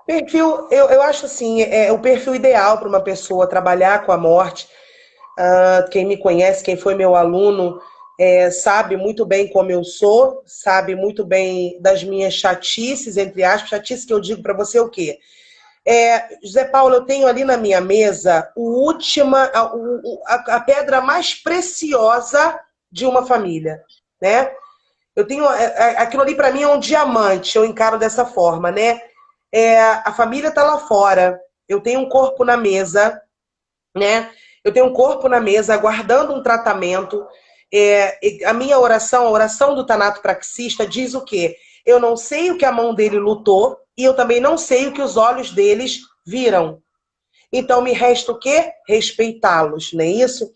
Perfil, eu acho assim, é o perfil ideal para uma pessoa trabalhar com a morte. Quem me conhece, quem foi meu aluno, sabe muito bem como eu sou, sabe muito bem das minhas chatices, entre aspas, chatice que eu digo para você o quê? José Paulo, eu tenho ali na minha mesa a pedra mais preciosa de uma família, né? Eu tenho aquilo ali para mim é um diamante, eu encaro dessa forma, né? A família está lá fora, eu tenho um corpo na mesa, né? Eu tenho um corpo na mesa aguardando um tratamento. A minha oração, a oração do tanatopraxista diz o quê? Eu não sei o que a mão dele lutou e eu também não sei o que os olhos deles viram. Então me resta o quê? Respeitá-los, não é isso?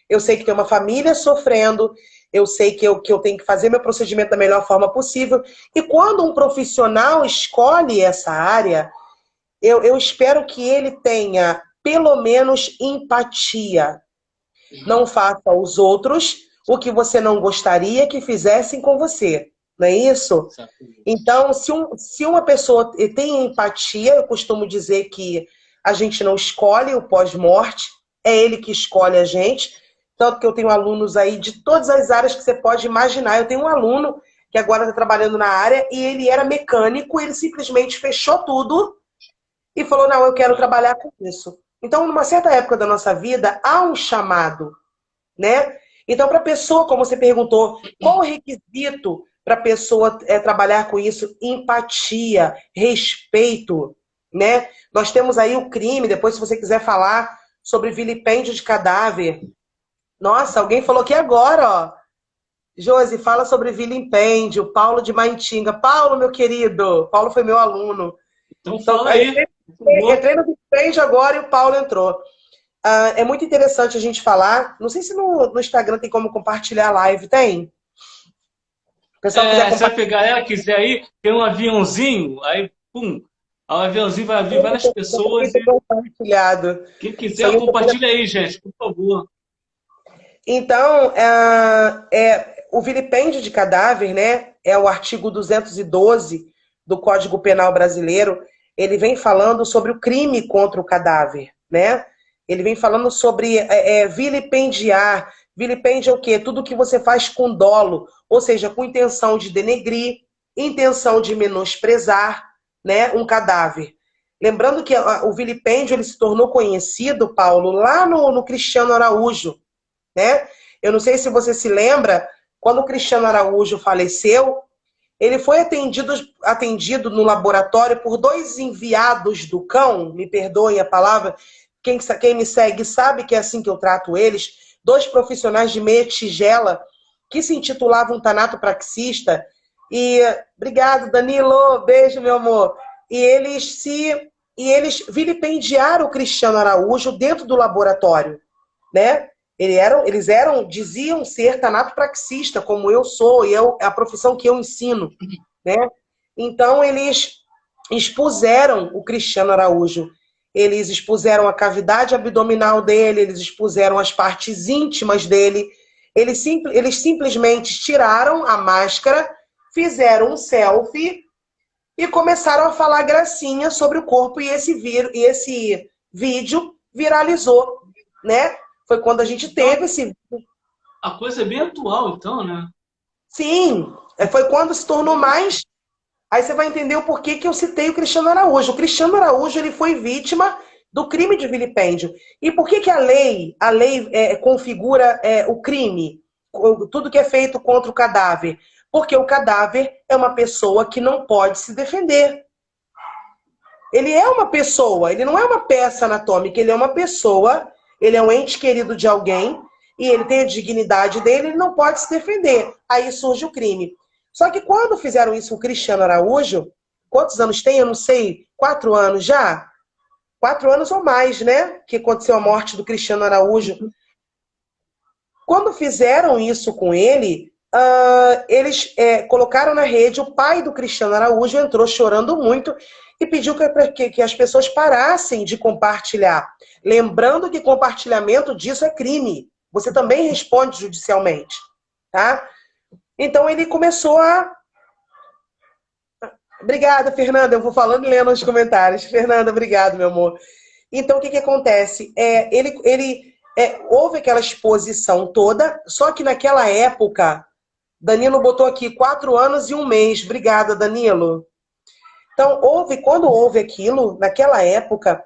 Eu sei que tem uma família sofrendo, eu sei que eu tenho que fazer meu procedimento da melhor forma possível. E quando um profissional escolhe essa área, eu espero que ele tenha pelo menos empatia. Não faça aos outros o que você não gostaria que fizessem com você. Não é isso? Então, se uma pessoa tem empatia, eu costumo dizer que A gente não escolhe o pós-morte, é ele que escolhe a gente. Tanto que eu tenho alunos aí de todas as áreas que você pode imaginar. Eu tenho um aluno que agora está trabalhando na área e ele era mecânico, ele simplesmente fechou tudo e falou, não, eu quero trabalhar com isso. Então, numa certa época da nossa vida, há um chamado, né? Então, para a pessoa, como você perguntou, qual o requisito para a pessoa trabalhar com isso? Empatia, respeito, né? Nós temos aí o crime, depois se você quiser falar sobre vilipêndio de cadáver. Nossa, alguém falou aqui agora, ó. Josi, fala sobre vilipêndio, Paulo de Maintinga. Paulo, meu querido, Paulo foi meu aluno. Então fala aí. Entrei no vilipêndio agora e o Paulo entrou. É muito interessante a gente falar. Não sei se no Instagram tem como compartilhar a live. Tem? O pessoal quiser compartilhar. Se a galera quiser aí, tem um aviãozinho, aí, pum, o aviãozinho vai abrir várias pessoas. Compartilhado. Quem quiser, compartilha aí, gente, por favor. Então, o vilipêndio de cadáver, né, é o artigo 212 do Código Penal Brasileiro. Ele vem falando sobre o crime contra o cadáver, né? Ele vem falando sobre vilipendiar. Vilipêndio é o quê? Tudo que você faz com dolo, ou seja, com intenção de denegrir, intenção de menosprezar, né, um cadáver. Lembrando que o vilipêndio ele se tornou conhecido, Paulo, lá no Cristiano Araújo, né? Eu não sei se você se lembra, quando o Cristiano Araújo faleceu, ele foi atendido no laboratório por 2 enviados do cão, me perdoem a palavra, quem me segue sabe que é assim que eu trato eles, 2 profissionais de meia tigela que se intitulavam tanatopraxista. E obrigado, Danilo, beijo, meu amor. E eles vilipendiaram o Cristiano Araújo dentro do laboratório, né? Diziam ser tanatopraxista, como eu sou, e é a profissão que eu ensino, né? Então, eles expuseram o Cristiano Araújo. Eles expuseram a cavidade abdominal dele, eles expuseram as partes íntimas dele. Eles simplesmente tiraram a máscara, fizeram um selfie e começaram a falar gracinha sobre o corpo, e esse vídeo viralizou, né? Foi quando a gente teve esse vídeo. A coisa é bem atual, então, né? Sim, foi quando se tornou mais. Aí você vai entender o porquê que eu citei o Cristiano Araújo. O Cristiano Araújo ele foi vítima do crime de vilipêndio. E por que a lei configura o crime? Tudo que é feito contra o cadáver. Porque o cadáver é uma pessoa que não pode se defender. Ele é uma pessoa, ele não é uma peça anatômica, ele é uma pessoa, ele é um ente querido de alguém, e ele tem a dignidade dele, ele não pode se defender. Aí surge o crime. Só que quando fizeram isso com o Cristiano Araújo, quantos anos tem? Eu não sei, 4 anos já? 4 anos ou mais, né? Que aconteceu a morte do Cristiano Araújo. Quando fizeram isso com ele, eles colocaram na rede, o pai do Cristiano Araújo entrou chorando muito e pediu que as pessoas parassem de compartilhar. Lembrando que compartilhamento disso é crime. Você também responde judicialmente, tá? Então ele começou a... Obrigada, Fernanda. Eu vou falando e lendo os comentários. Fernanda, obrigado, meu amor. Então, o que acontece? Houve aquela exposição toda, só que naquela época, Danilo botou aqui 4 anos e 1 mês. Obrigada, Danilo. Então, quando houve aquilo, naquela época,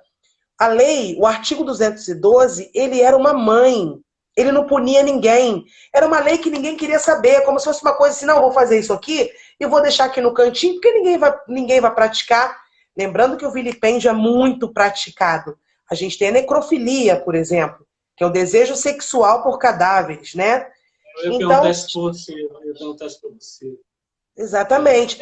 a lei, o artigo 212, ele era uma mãe. Ele não punia ninguém. Era uma lei que ninguém queria saber, como se fosse uma coisa assim, não, vou fazer isso aqui e vou deixar aqui no cantinho, porque ninguém vai praticar. Lembrando que o vilipêndio é muito praticado. A gente tem a necrofilia, por exemplo, que é o desejo sexual por cadáveres, né? Eu ia perguntar isso para você. Exatamente.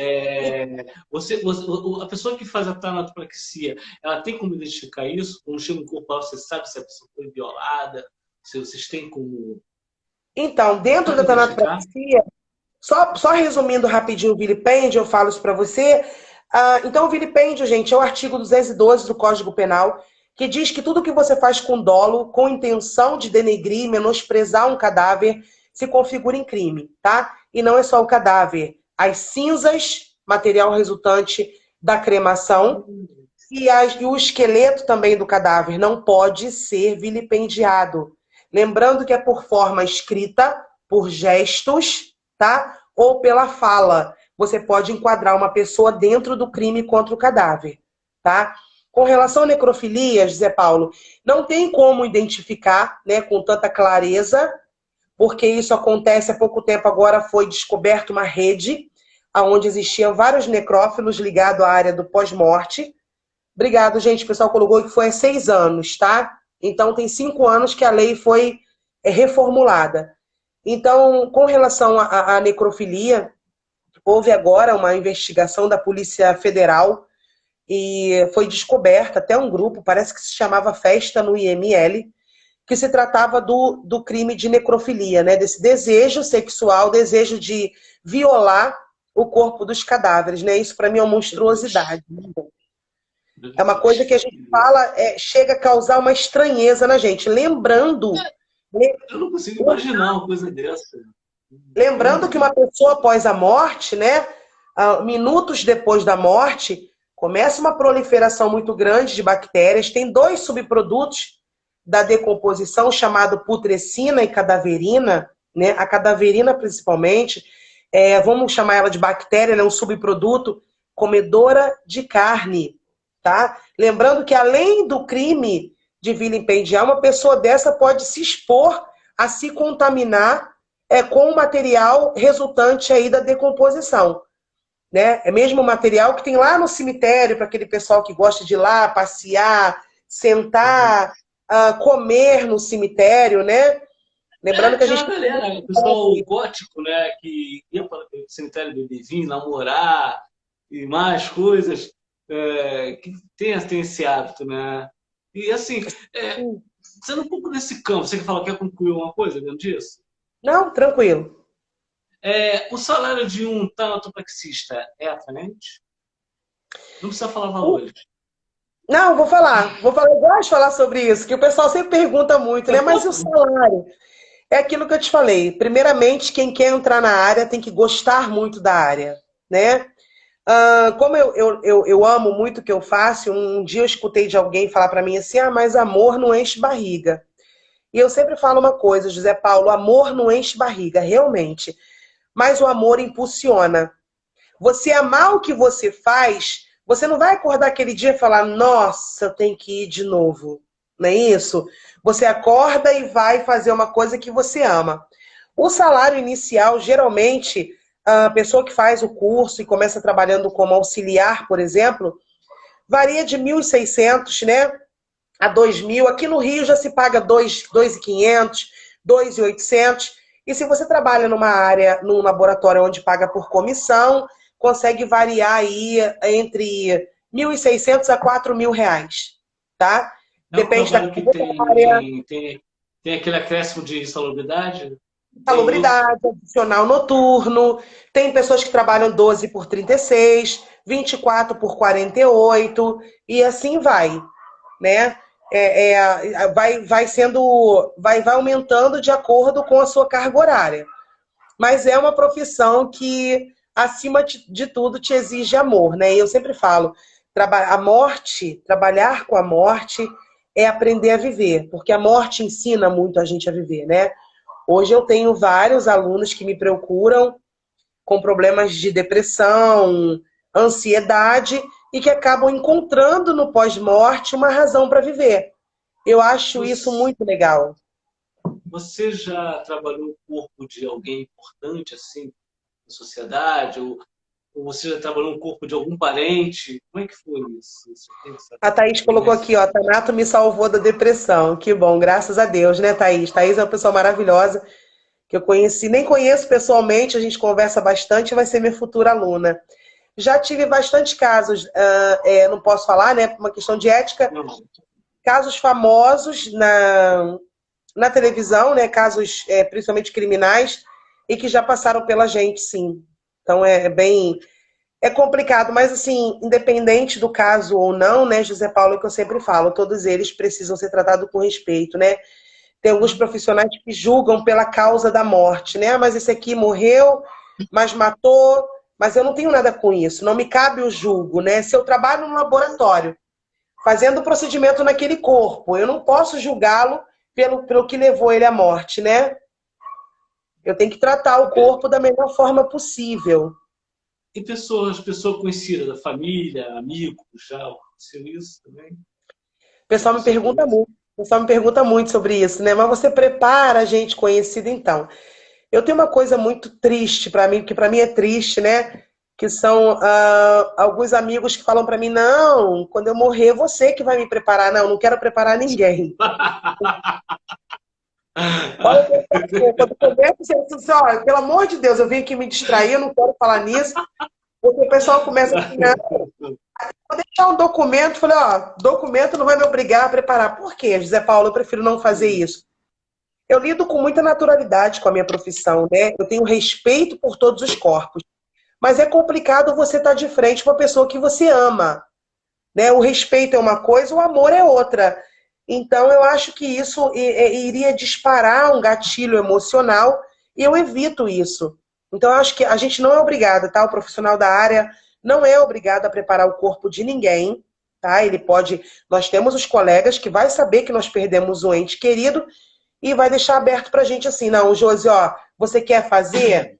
A pessoa que faz a tanatopraxia, ela tem como identificar isso? Quando chega um corpo, você sabe se a pessoa foi violada? Se vocês têm como... Então, dentro da tanatopraxia, só resumindo rapidinho o vilipêndio, eu falo isso para você. Então, o vilipêndio, gente, é o artigo 212 do Código Penal, que diz que tudo que você faz com dolo, com intenção de denegrir, menosprezar um cadáver, se configura em crime, tá? E não é só o cadáver. As cinzas, material resultante da cremação, E o esqueleto também do cadáver não pode ser vilipendiado. Lembrando que é por forma escrita, por gestos, tá? Ou pela fala. Você pode enquadrar uma pessoa dentro do crime contra o cadáver, tá? Com relação à necrofilia, José Paulo, não tem como identificar, né, com tanta clareza, porque isso acontece há pouco tempo. Agora foi descoberta uma rede onde existiam vários necrófilos ligados à área do pós-morte. Obrigado, gente. O pessoal colocou que foi há 6 anos, tá? Então, tem 5 anos que a lei foi reformulada. Então, com relação à necrofilia, houve agora uma investigação da Polícia Federal e foi descoberta até um grupo, parece que se chamava Festa no IML, que se tratava do crime de necrofilia, né? Desse desejo sexual, desejo de violar o corpo dos cadáveres, né? Isso para mim é uma monstruosidade. É uma coisa que a gente fala, chega a causar uma estranheza na gente. Lembrando... Eu não consigo imaginar uma coisa dessa. Lembrando que uma pessoa após a morte, né, minutos depois da morte, começa uma proliferação muito grande de bactérias. Tem 2 subprodutos da decomposição, chamado putrescina e cadaverina, né? A cadaverina, principalmente, vamos chamar ela de bactéria, ela é um subproduto comedora de carne, tá? Lembrando que, além do crime de vilipendiar, uma pessoa dessa pode se expor a se contaminar com o material resultante aí da decomposição, né? É mesmo o material que tem lá no cemitério, para aquele pessoal que gosta de ir lá passear, sentar, comer no cemitério, né? Lembrando que a gente... Tinha uma galera, o pessoal gótico, né, que ia para o cemitério beber vinho, namorar e mais coisas, que tem esse hábito, né? E assim, sendo um pouco desse campo, você que fala que quer concluir uma coisa dentro disso? Não, tranquilo. O salário de um tanatopraxista é atraente? Não precisa falar valores. Não, vou falar. Eu gosto de falar sobre isso, que o pessoal sempre pergunta muito, né? Mas e o salário? É aquilo que eu te falei. Primeiramente, quem quer entrar na área tem que gostar muito da área, né? Como eu amo muito o que eu faço, um dia eu escutei de alguém falar para mim assim, mas amor não enche barriga. E eu sempre falo uma coisa, José Paulo, amor não enche barriga, realmente. Mas o amor impulsiona. Você amar o que você faz, você não vai acordar aquele dia e falar, nossa, eu tenho que ir de novo. Não é isso? Você acorda e vai fazer uma coisa que você ama. O salário inicial, geralmente, a pessoa que faz o curso e começa trabalhando como auxiliar, por exemplo, varia de 1.600, né, a 2.000. Aqui no Rio já se paga 2.500, 2.800. E se você trabalha numa área, num laboratório onde paga por comissão, consegue variar aí entre 1.600 a 4.000 reais, tá? Depende da área. Tem aquele acréscimo de salubridade? Salubridade, adicional noturno. Tem pessoas que trabalham 12 por 36, 24 por 48, e assim vai, né? Vai aumentando de acordo com a sua carga horária. Mas é uma profissão que, acima de tudo, te exige amor, né? E eu sempre falo, trabalhar com a morte é aprender a viver, porque a morte ensina muito a gente a viver, né? Hoje eu tenho vários alunos que me procuram com problemas de depressão, ansiedade, e que acabam encontrando no pós-morte uma razão para viver. Eu acho isso muito legal. Você já trabalhou o corpo de alguém importante assim na sociedade? Ou você já trabalhou no corpo de algum parente? Como é que foi isso? A Thaís colocou aqui, ó, Thanato me salvou da depressão. Que bom, graças a Deus, né, Thaís? Thaís é uma pessoa maravilhosa que eu conheci, nem conheço pessoalmente, a gente conversa bastante, vai ser minha futura aluna. Já tive bastante casos, não posso falar, né, por uma questão de ética, casos famosos na televisão, né, casos principalmente criminais, e que já passaram pela gente, sim. Então é complicado, mas assim, independente do caso ou não, né, José Paulo, é o que eu sempre falo, todos eles precisam ser tratados com respeito, né? Tem alguns profissionais que julgam pela causa da morte, né? Mas esse aqui morreu, mas matou, mas eu não tenho nada com isso, não me cabe o julgo, né? Se eu trabalho no laboratório fazendo o procedimento naquele corpo. Eu não posso julgá-lo pelo que levou ele à morte, né? Eu tenho que tratar o corpo da melhor forma possível. E pessoas conhecidas da família, amigos, já aconteceu isso também? O pessoal me pergunta muito. O pessoal me pergunta muito sobre isso, né? Mas você prepara a gente conhecida, então. Eu tenho uma coisa muito triste para mim, que para mim é triste, né? Que são alguns amigos que falam para mim, não, quando eu morrer, você que vai me preparar. Não, não quero preparar ninguém. Olha, quando começa, você diz, olha, pelo amor de Deus, eu vim aqui me distrair, eu não quero falar nisso. Porque o pessoal começa assim, não, vou deixar um documento. Falei, ó, documento não vai me obrigar a preparar. Por quê, José Paulo? Eu prefiro não fazer isso. Eu lido com muita naturalidade com a minha profissão, né? Eu tenho respeito por todos os corpos. Mas é complicado você estar de frente com uma pessoa que você ama, né? O respeito é uma coisa, o amor é outra. Então, eu acho que isso iria disparar um gatilho emocional e eu evito isso. Então, eu acho que a gente não é obrigado, tá? O profissional da área não é obrigado a preparar o corpo de ninguém, tá? Ele pode... Nós temos os colegas que vai saber que nós perdemos um ente querido e vai deixar aberto pra gente assim, não, Josi, ó, você quer fazer?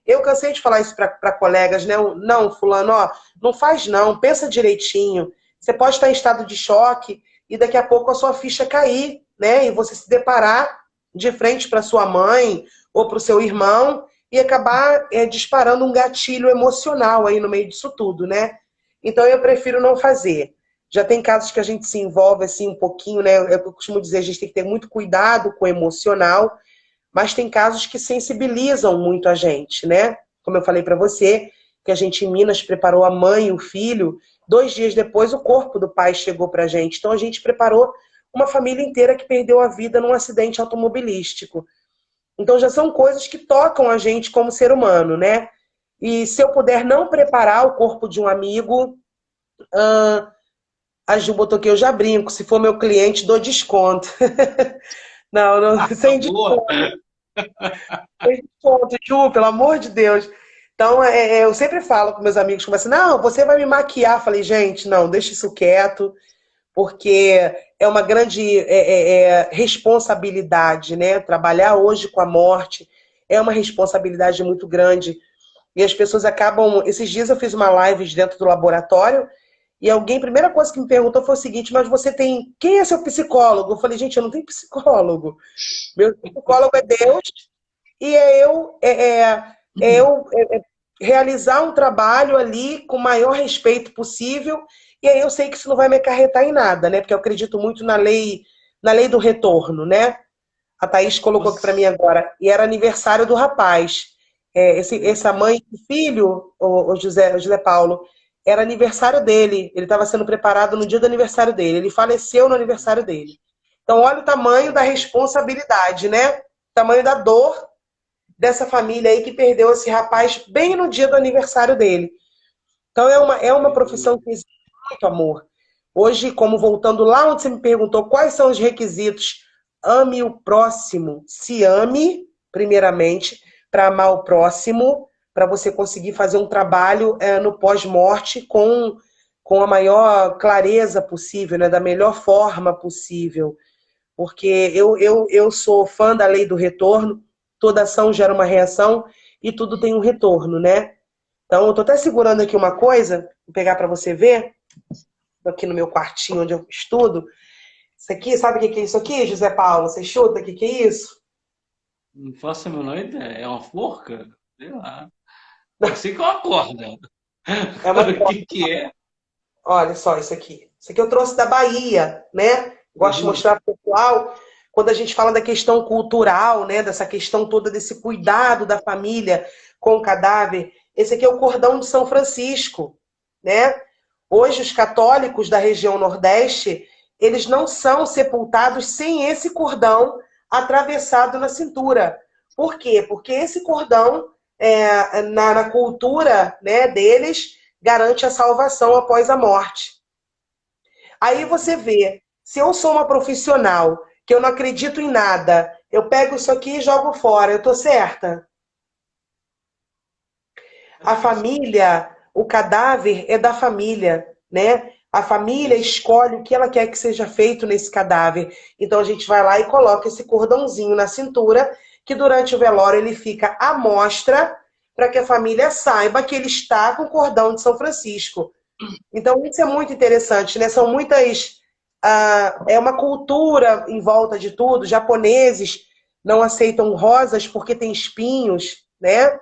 Eu cansei de falar isso para colegas, né? Não, fulano, ó, não faz não, pensa direitinho. Você pode estar em estado de choque e daqui a pouco a sua ficha cair, né? E você se deparar de frente para sua mãe ou para o seu irmão e acabar disparando um gatilho emocional aí no meio disso tudo, né? Então eu prefiro não fazer. Já tem casos que a gente se envolve assim um pouquinho, né? Eu costumo dizer, a gente tem que ter muito cuidado com o emocional, mas tem casos que sensibilizam muito a gente, né? Como eu falei para você, que a gente em Minas preparou a mãe e o filho, 2 dias depois o corpo do pai chegou pra gente. Então a gente preparou uma família inteira que perdeu a vida num acidente automobilístico. Então já são coisas que tocam a gente como ser humano, né? E se eu puder não preparar o corpo de um amigo, a Ju botou aqui, eu já brinco, se for meu cliente, dou desconto. Não, sem desconto. Sem desconto, Ju, pelo amor de Deus. Então, eu sempre falo com meus amigos, começam, não, você vai me maquiar. Falei, gente, não, deixa isso quieto, porque é uma grande responsabilidade, né? Trabalhar hoje com a morte é uma responsabilidade muito grande. E as pessoas acabam... Esses dias eu fiz uma live dentro do laboratório e alguém, a primeira coisa que me perguntou foi o seguinte, mas você tem... Quem é seu psicólogo? Eu falei, gente, eu não tenho psicólogo. Meu psicólogo é Deus e eu realizar um trabalho ali com o maior respeito possível. E aí eu sei que isso não vai me acarretar em nada, né? Porque eu acredito muito na lei do retorno, né? A Thaís colocou aqui para mim agora. E era aniversário do rapaz. Essa mãe e filho, o José Paulo, era aniversário dele. Ele estava sendo preparado no dia do aniversário dele. Ele faleceu no aniversário dele. Então, olha o tamanho da responsabilidade, né? O tamanho da dor dessa família aí que perdeu esse rapaz bem no dia do aniversário dele. Então, é uma profissão que exige muito amor. Hoje, como voltando lá onde você me perguntou quais são os requisitos, ame o próximo. Se ame, primeiramente, para amar o próximo, para você conseguir fazer um trabalho no pós-morte com a maior clareza possível, né, da melhor forma possível. Porque eu sou fã da lei do retorno, toda ação gera uma reação e tudo tem um retorno, né? Então, eu tô até segurando aqui uma coisa, vou pegar para você ver, aqui no meu quartinho onde eu estudo. Isso aqui, sabe o que é isso aqui, José Paulo? Você chuta o que é isso? Não faço a menor ideia. É uma forca? Sei lá. Eu sei que é uma corda. É uma O que é? Olha só isso aqui. Isso aqui eu trouxe da Bahia, né? Gosto de mostrar para o pessoal. Quando a gente fala da questão cultural, né? Dessa questão toda desse cuidado da família com o cadáver. Esse aqui é o cordão de São Francisco, né? Hoje os católicos da região Nordeste, eles não são sepultados sem esse cordão atravessado na cintura. Por quê? Porque esse cordão, na cultura, né, deles, garante a salvação após a morte. Aí você vê, se eu sou uma profissional, que eu não acredito em nada, eu pego isso aqui e jogo fora, eu tô certa? A família, o cadáver é da família, né? A família escolhe o que ela quer que seja feito nesse cadáver. Então a gente vai lá e coloca esse cordãozinho na cintura, que durante o velório ele fica à mostra, para que a família saiba que ele está com o cordão de São Francisco. Então isso é muito interessante, né? São muitas... é uma cultura em volta de tudo. Japoneses não aceitam rosas porque tem espinhos, né?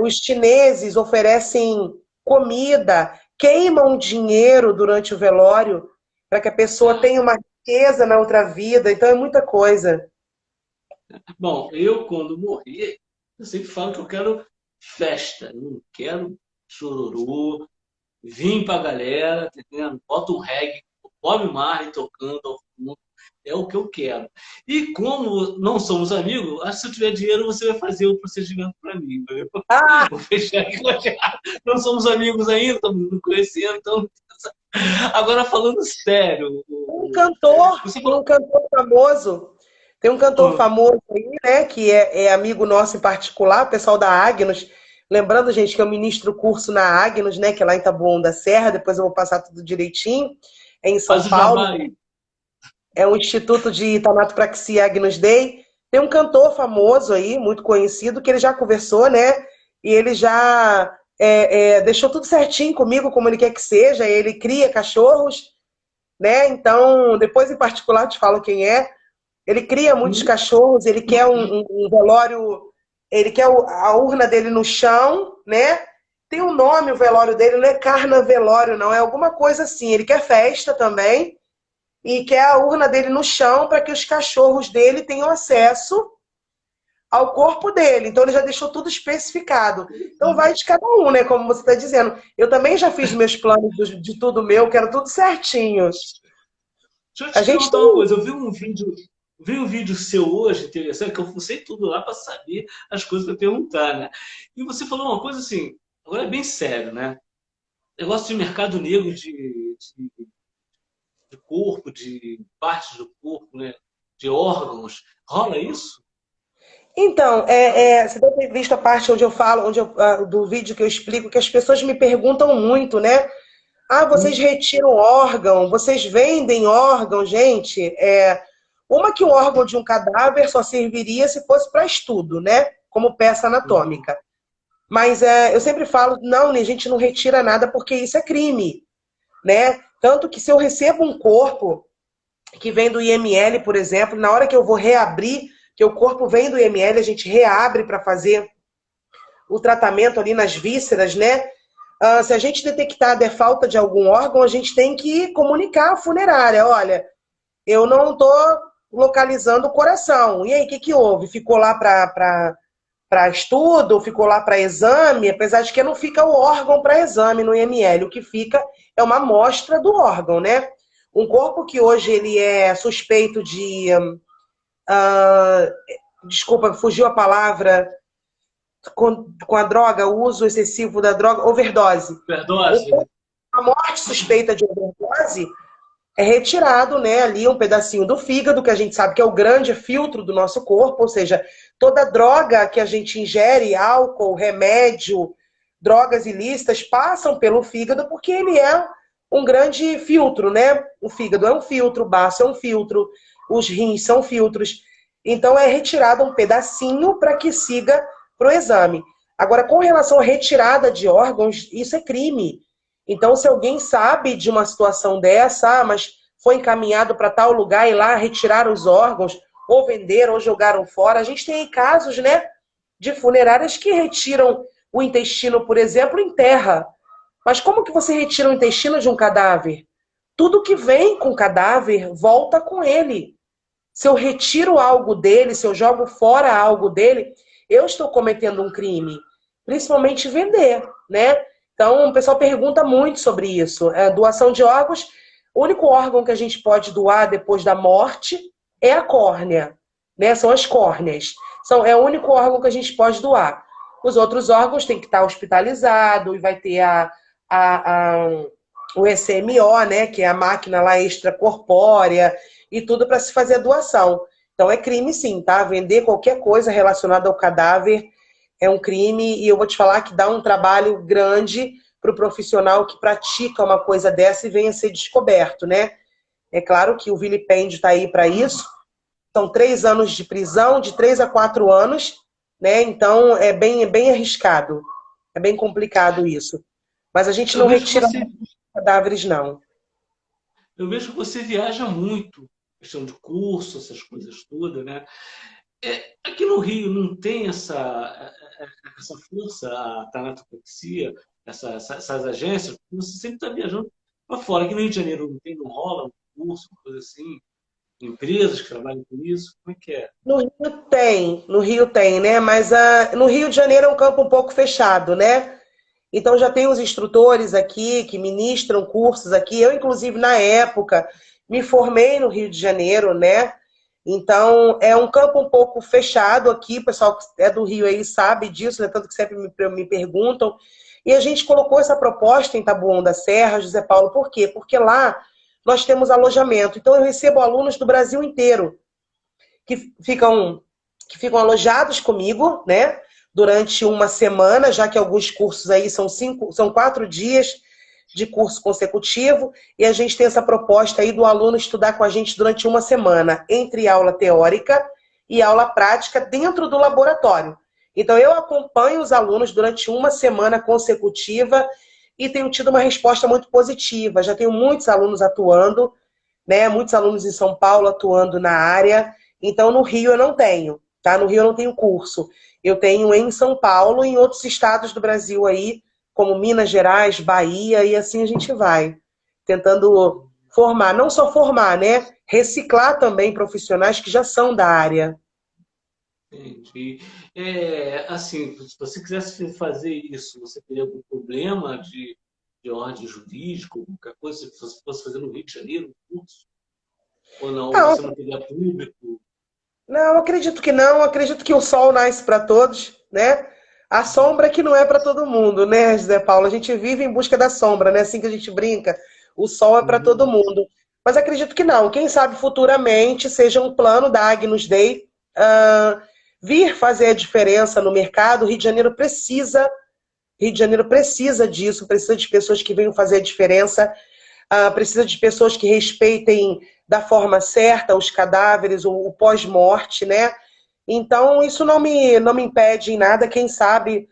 Os chineses oferecem comida, queimam dinheiro durante o velório para que a pessoa tenha uma riqueza na outra vida. Então é muita coisa. Bom, eu quando morrer, eu sempre falo que eu quero festa, eu não quero chororô, vim pra galera, tá entendendo? Bota um reggae, Bob Marley tocando ao fundo, é o que eu quero. E como não somos amigos, acho que se eu tiver dinheiro você vai fazer o procedimento para mim. Entendeu? Vou fechar aqui. Não somos amigos ainda, estamos nos conhecendo, então... Agora falando sério... Um cantor, um cantor famoso, tem um cantor famoso aí, né, que é amigo nosso em particular, o pessoal da Agnos. Lembrando, gente, que eu ministro o curso na Agnos, né, que é lá em Taboão da Serra, depois eu vou passar tudo direitinho, é em São Paulo. É um instituto de tanatopraxia Agnus Dei. Tem um cantor famoso aí, muito conhecido, que ele já conversou, né, e ele já deixou tudo certinho comigo, como ele quer que seja. Ele cria cachorros, né, então, depois em particular te falo quem é. Ele cria muitos cachorros, ele quer um velório, ele quer a urna dele no chão, né? Tem um nome o velório dele, não é carnavelório, não, é alguma coisa assim. Ele quer festa também e quer a urna dele no chão para que os cachorros dele tenham acesso ao corpo dele. Então ele já deixou tudo especificado. Então vai de cada um, né? Como você está dizendo. Eu também já fiz meus planos de tudo meu, quero tudo certinho. Deixa eu te perguntar uma coisa, eu vi um vídeo seu hoje, interessante, que eu fucei tudo lá para saber as coisas para perguntar, né? E você falou uma coisa assim, agora é bem sério, né? Negócio de mercado negro de corpo, de partes do corpo, né? De órgãos. Rola isso? Então, você deve ter visto a parte onde eu falo, do vídeo que eu explico, que as pessoas me perguntam muito, né? Ah, vocês retiram órgão, vocês vendem órgão, gente. Uma que o órgão de um cadáver só serviria se fosse para estudo, né? Como peça anatômica. Mas eu sempre falo, não, a gente não retira nada porque isso é crime, né? Tanto que se eu recebo um corpo que vem do IML, por exemplo, na hora que eu vou reabrir, que o corpo vem do IML, a gente reabre para fazer o tratamento ali nas vísceras, né? Se a gente detectar a falta de algum órgão, a gente tem que comunicar à funerária. Olha, eu não estou localizando o coração. E aí, o que houve? Ficou lá para estudo, ficou lá para exame, apesar de que não fica o órgão para exame no IML. O que fica é uma amostra do órgão, né? Um corpo que hoje ele é suspeito de... desculpa, fugiu a palavra... Com a droga, o uso excessivo da droga, overdose. Overdose. A morte suspeita de overdose é retirado, né, ali um pedacinho do fígado, que a gente sabe que é o grande filtro do nosso corpo, ou seja, toda droga que a gente ingere, álcool, remédio, drogas ilícitas, passam pelo fígado porque ele é um grande filtro, né? O fígado é um filtro, o baço é um filtro, os rins são filtros. Então é retirado um pedacinho para que siga para o exame. Agora, com relação à retirada de órgãos, isso é crime. Então, se alguém sabe de uma situação dessa, mas foi encaminhado para tal lugar e lá retiraram os órgãos, ou venderam, ou jogaram fora. A gente tem casos, né, de funerárias que retiram o intestino, por exemplo, em terra. Mas como que você retira o intestino de um cadáver? Tudo que vem com o cadáver volta com ele. Se eu retiro algo dele, se eu jogo fora algo dele, eu estou cometendo um crime, principalmente vender, né? Então, o pessoal pergunta muito sobre isso. Doação de órgãos, o único órgão que a gente pode doar depois da morte é a córnea, né? São as córneas. É o único órgão que a gente pode doar. Os outros órgãos têm que estar hospitalizado e vai ter o ECMO, né? Que é a máquina lá extracorpórea e tudo para se fazer a doação. Então é crime sim, tá? Vender qualquer coisa relacionada ao cadáver é um crime e eu vou te falar que dá um trabalho grande para o profissional que pratica uma coisa dessa e venha a ser descoberto, né? É claro que o vilipêndio está aí para isso. São 3 anos de prisão, de 3 a 4 anos, né? Então é bem arriscado. É bem complicado isso. Mas a gente Eu não vejo que retira você, cadáveres, não. eu vejo que você viaja muito, questão de curso, essas coisas todas, né? Aqui no Rio não tem essa força, a tanatopraxia, essas agências, porque você sempre está viajando para fora. Aqui no Rio de Janeiro não tem, não rola um curso, uma coisa assim, empresas que trabalham com isso, como é que é? No Rio tem, né? Mas no Rio de Janeiro é um campo um pouco fechado, né? Então já tem os instrutores aqui que ministram cursos aqui. Eu, inclusive, na época, me formei no Rio de Janeiro, né? Então é um campo um pouco fechado aqui. O pessoal que é do Rio aí sabe disso, né? Tanto que sempre me perguntam. E a gente colocou essa proposta em Taboão da Serra, José Paulo, por quê? Porque lá nós temos alojamento. Então eu recebo alunos do Brasil inteiro que ficam, que ficam alojados comigo, né? Durante uma semana, já que alguns cursos aí são 4 dias de curso consecutivo, e a gente tem essa proposta aí do aluno estudar com a gente durante uma semana, entre aula teórica e aula prática dentro do laboratório. Então, eu acompanho os alunos durante uma semana consecutiva e tenho tido uma resposta muito positiva. Já tenho muitos alunos atuando, né? Muitos alunos em São Paulo atuando na área. Então, no Rio eu não tenho, tá? No Rio eu não tenho curso. Eu tenho em São Paulo e em outros estados do Brasil aí, como Minas Gerais, Bahia, e assim a gente vai. Tentando formar, não só formar, né? Reciclar também profissionais que já são da área. Entendi. Assim, se você quisesse fazer isso, você teria algum problema de ordem jurídica, qualquer coisa, se você fosse fazer no Rio de Janeiro, um curso? Ou não? Ou Não, você não teria público? não, acredito que não. Acredito que o sol nasce para todos, né? A sombra que não é para todo mundo, né, José Paulo? A gente vive em busca da sombra, né? Assim que a gente brinca. O sol é para todo Uhum. mundo. Mas acredito que não. Quem sabe futuramente seja um plano da Agnus Dei ah, vir fazer a diferença no mercado. O Rio de Janeiro precisa disso, precisa de pessoas que venham fazer a diferença, precisa de pessoas que respeitem da forma certa os cadáveres, o pós-morte, né? Então, isso não me impede em nada. Quem sabe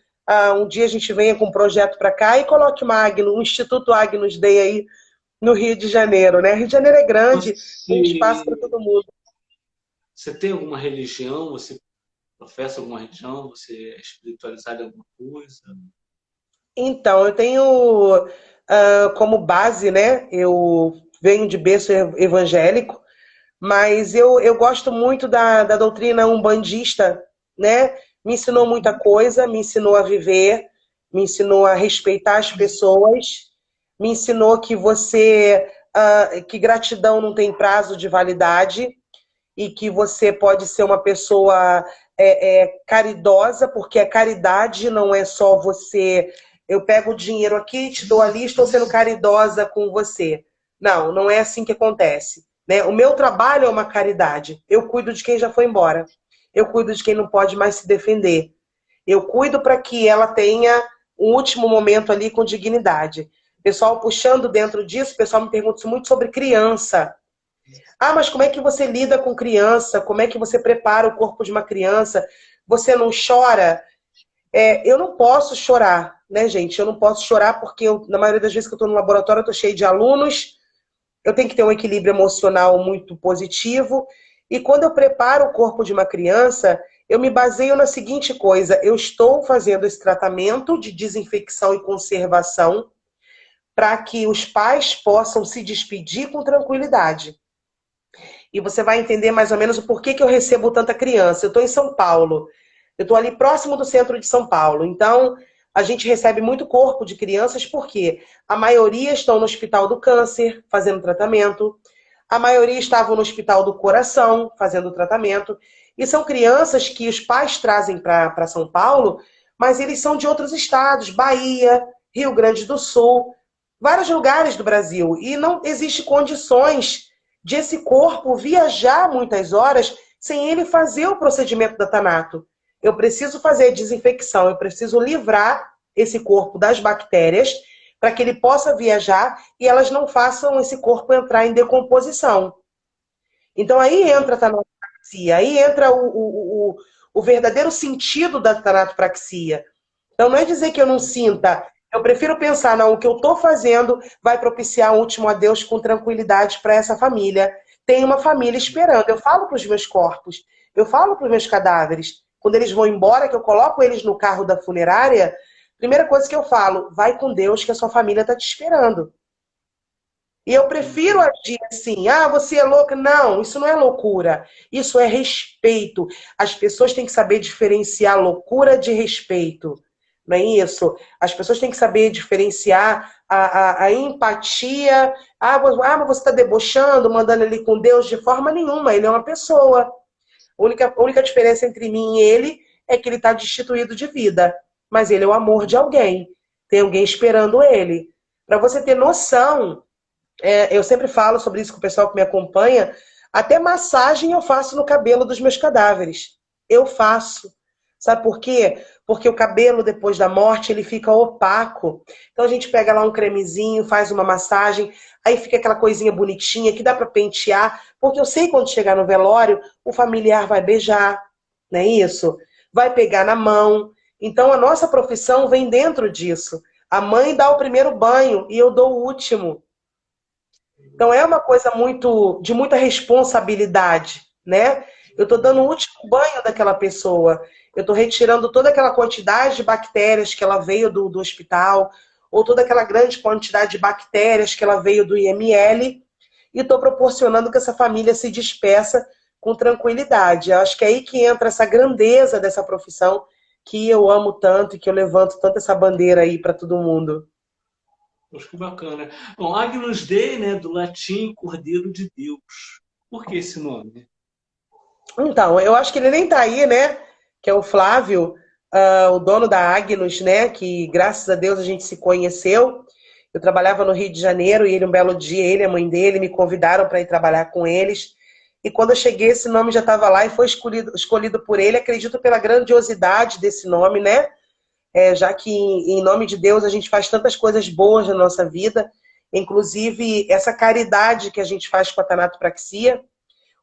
um dia a gente venha com um projeto para cá e coloque uma um Instituto Agnus Dei aí no Rio de Janeiro, né? Rio de Janeiro é grande, tem espaço para Você, todo mundo. você tem alguma religião? Você professa alguma religião? Você é espiritualizado em alguma coisa? Então, eu tenho como base, né? Eu venho de berço evangélico, mas eu gosto muito da doutrina umbandista, né? Me ensinou muita coisa, me ensinou a viver, me ensinou a respeitar as pessoas, me ensinou que que gratidão não tem prazo de validade e que você pode ser uma pessoa caridosa, porque a caridade não é só você, eu pego o dinheiro aqui, te dou ali, estou sendo caridosa com você. Não, não é assim que acontece. Né? O meu trabalho é uma caridade. Eu cuido de quem já foi embora. Eu cuido de quem não pode mais se defender. Eu cuido para que ela tenha um último momento ali com dignidade. Pessoal, puxando dentro disso, o pessoal me pergunta muito sobre criança. Ah, mas como é que você lida com criança? Como é que você prepara o corpo de uma criança? Você não chora? Eu não posso chorar, né, gente? Eu não posso chorar porque na maioria das vezes que eu estou no laboratório, eu estou cheio de alunos, eu tenho que ter um equilíbrio emocional muito positivo. E quando eu preparo o corpo de uma criança, eu me baseio na seguinte coisa: eu estou fazendo esse tratamento de desinfecção e conservação para que os pais possam se despedir com tranquilidade. E você vai entender mais ou menos o porquê que eu recebo tanta criança. Eu estou em São Paulo, eu estou ali próximo do centro de São Paulo. Então, a gente recebe muito corpo de crianças porque a maioria estão no Hospital do Câncer fazendo tratamento, a maioria estavam no Hospital do Coração fazendo tratamento. E são crianças que os pais trazem para São Paulo, mas eles são de outros estados, Bahia, Rio Grande do Sul, vários lugares do Brasil. E não existe condições de esse corpo viajar muitas horas sem ele fazer o procedimento da Tanato. Eu preciso fazer desinfecção, eu preciso livrar esse corpo das bactérias para que ele possa viajar e elas não façam esse corpo entrar em decomposição. Então aí entra a tanatopraxia, aí entra o verdadeiro sentido da tanatopraxia. Então não é dizer que eu não sinta, eu prefiro pensar, não, o que eu estou fazendo vai propiciar um último adeus com tranquilidade para essa família. Tem uma família esperando. Eu falo para os meus corpos, eu falo para os meus cadáveres, quando eles vão embora, que eu coloco eles no carro da funerária, primeira coisa que eu falo, vai com Deus que a sua família está te esperando. E eu prefiro agir assim, ah, você é louca. Não, isso não é loucura. Isso é respeito. As pessoas têm que saber diferenciar loucura de respeito. Não é isso? As pessoas têm que saber diferenciar a empatia. Mas você está debochando, mandando ele com Deus de forma nenhuma. Ele é uma pessoa. A única diferença entre mim e ele é que ele está destituído de vida. Mas ele é o amor de alguém. Tem alguém esperando ele. Para você ter noção... eu sempre falo sobre isso com o pessoal que me acompanha. Até massagem eu faço no cabelo dos meus cadáveres. Eu faço. Sabe por quê? Porque o cabelo, depois da morte, ele fica opaco. Então a gente pega lá um cremezinho, faz uma massagem, aí fica aquela coisinha bonitinha que dá para pentear. Porque eu sei quando chegar no velório, o familiar vai beijar, não é isso? Vai pegar na mão. Então a nossa profissão vem dentro disso. A mãe dá o primeiro banho e eu dou o último. Então é uma coisa de muita responsabilidade, né? Eu estou dando o último banho daquela pessoa. Eu estou retirando toda aquela quantidade de bactérias que ela veio do hospital, ou toda aquela grande quantidade de bactérias que ela veio do IML, e estou proporcionando que essa família se despeça com tranquilidade. Eu acho que é aí que entra essa grandeza dessa profissão que eu amo tanto e que eu levanto tanto essa bandeira aí para todo mundo. Acho que bacana. Bom, Agnus Dei, né, do latim Cordeiro de Deus. Por que esse nome? Então, eu acho que ele nem tá aí, né? Que é o Flávio, o dono da Agnus, né? Que graças a Deus a gente se conheceu. Eu trabalhava no Rio de Janeiro e ele, um belo dia, ele e a mãe dele me convidaram para ir trabalhar com eles. E quando eu cheguei, esse nome já estava lá e foi escolhido por ele. Acredito pela grandiosidade desse nome, né? Já que em nome de Deus a gente faz tantas coisas boas na nossa vida, inclusive essa caridade que a gente faz com a tanatopraxia.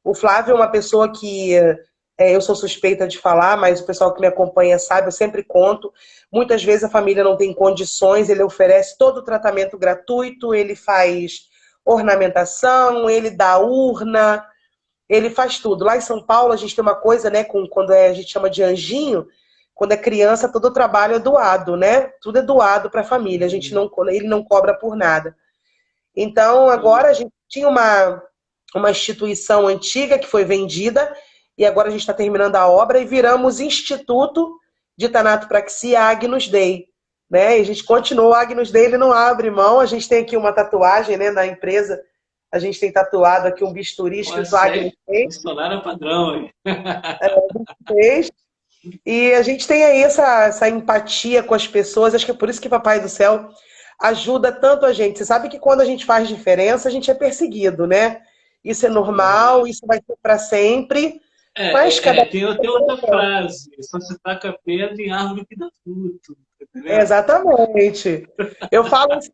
O Flávio é uma pessoa que eu sou suspeita de falar, mas o pessoal que me acompanha sabe, eu sempre conto. Muitas vezes a família não tem condições, ele oferece todo o tratamento gratuito, ele faz ornamentação, ele dá urna, ele faz tudo. Lá em São Paulo a gente tem uma coisa, né, quando a gente chama de anjinho, quando é criança todo o trabalho é doado, né? Tudo é doado para a família, ele não cobra por nada. Então agora a gente tinha uma instituição antiga que foi vendida e agora a gente está terminando a obra e viramos Instituto de Tanatopraxia Agnus Dei. Né? E a gente continuou, o Agnus Dei ele não abre mão, a gente tem aqui uma tatuagem, né, na empresa, a gente tem tatuado aqui um bisturi escrito Agnus Dei. Funcionário padrão, hein? Fez. E a gente tem aí essa empatia com as pessoas, acho que é por isso que Papai do Céu ajuda tanto a gente. Você sabe que quando a gente faz diferença, a gente é perseguido, né? Isso é normal, isso vai ser para sempre. Mas tem outra frase, só se taca pedra em árvore que dá fruto. Exatamente. Eu falo isso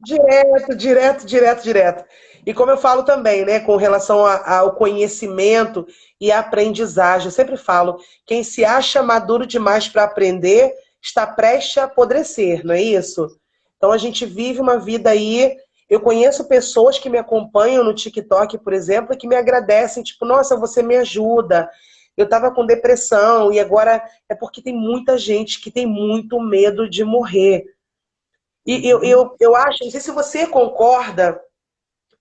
direto. E como eu falo também, né, com relação ao conhecimento e à aprendizagem, eu sempre falo, quem se acha maduro demais para aprender está prestes a apodrecer, não é isso? Então a gente vive uma vida aí. Eu conheço pessoas que me acompanham no TikTok, por exemplo, que me agradecem, tipo, nossa, você me ajuda. Eu estava com depressão e agora é porque tem muita gente que tem muito medo de morrer. E eu acho, não sei se você concorda,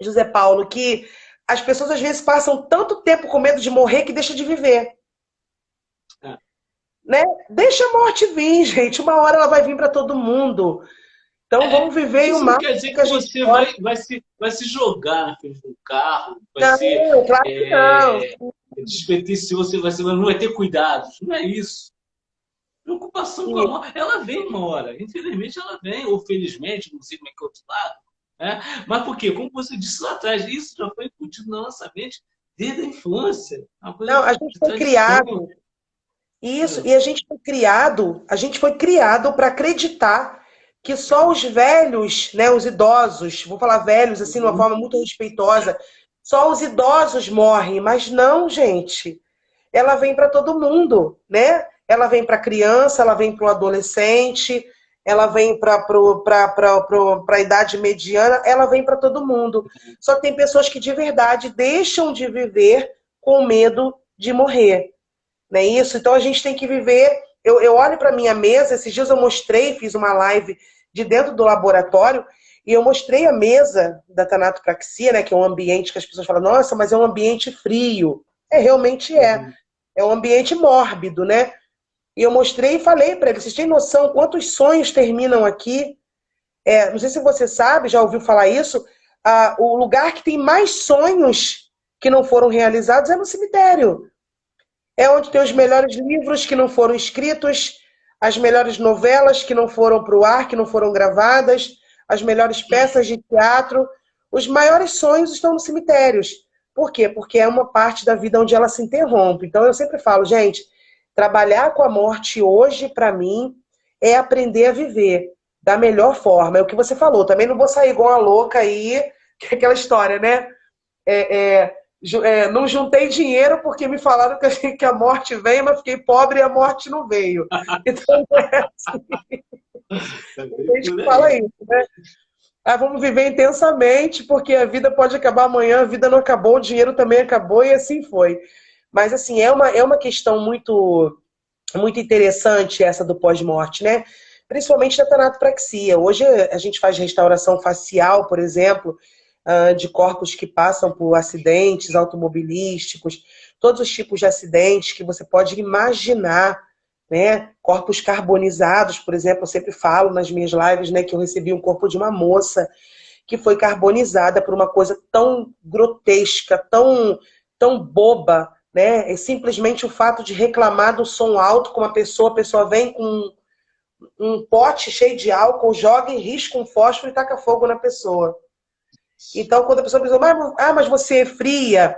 José Paulo, que as pessoas às vezes passam tanto tempo com medo de morrer que deixa de viver. Né? Deixa a morte vir, gente. Uma hora ela vai vir para todo mundo. Então vamos viver o máximo. Quer dizer que você vai se jogar na frente do carro, vai ser claro que não. Despretensioso, você não vai ter cuidados. Não é isso. Preocupação com a morte, ela vem uma hora. Infelizmente ela vem, ou felizmente, não sei como é que é o outro lado. Né? Mas por quê? Como você disse lá atrás, isso já foi incutido na nossa mente desde a infância. Não, a gente foi criado. Isso, e a gente foi criado para acreditar que só os velhos, né, os idosos, vou falar velhos assim de uma forma muito respeitosa, só os idosos morrem, mas não, gente. Ela vem para todo mundo, né? Ela vem para a criança, ela vem para o adolescente, ela vem para a idade mediana, ela vem para todo mundo. Só que tem pessoas que de verdade deixam de viver com medo de morrer. Não é isso? Então a gente tem que viver. Eu olho para minha mesa, esses dias eu mostrei, fiz uma live de dentro do laboratório, e eu mostrei a mesa da tanatopraxia, né, que é um ambiente que as pessoas falam, nossa, mas é um ambiente frio. É, realmente é. É um ambiente mórbido, né? E eu mostrei e falei para eles, vocês têm noção quantos sonhos terminam aqui? Não sei se você sabe, já ouviu falar isso, o lugar que tem mais sonhos que não foram realizados é no cemitério. É onde tem os melhores livros que não foram escritos, as melhores novelas que não foram para o ar, que não foram gravadas, as melhores peças de teatro. Os maiores sonhos estão nos cemitérios. Por quê? Porque é uma parte da vida onde ela se interrompe. Então eu sempre falo, gente, trabalhar com a morte hoje, para mim, é aprender a viver da melhor forma. É o que você falou. Também não vou sair igual uma louca aí, que é aquela história, né? Não juntei dinheiro porque me falaram que a morte veio, mas fiquei pobre e a morte não veio. Então, assim, a gente fala isso, né? Vamos viver intensamente, porque a vida pode acabar amanhã, a vida não acabou, o dinheiro também acabou e assim foi. Mas, assim, é uma questão muito, muito interessante essa do pós-morte, né? Principalmente da tanatopraxia. Hoje a gente faz restauração facial, por exemplo, de corpos que passam por acidentes automobilísticos, todos os tipos de acidentes que você pode imaginar, né? Corpos carbonizados, por exemplo, eu sempre falo nas minhas lives, né, que eu recebi um corpo de uma moça que foi carbonizada por uma coisa tão grotesca, tão boba, né? É simplesmente o fato de reclamar do som alto com a pessoa vem com um pote cheio de álcool, joga e risca um fósforo e taca fogo na pessoa. Então, quando a pessoa pensa, mas você é fria,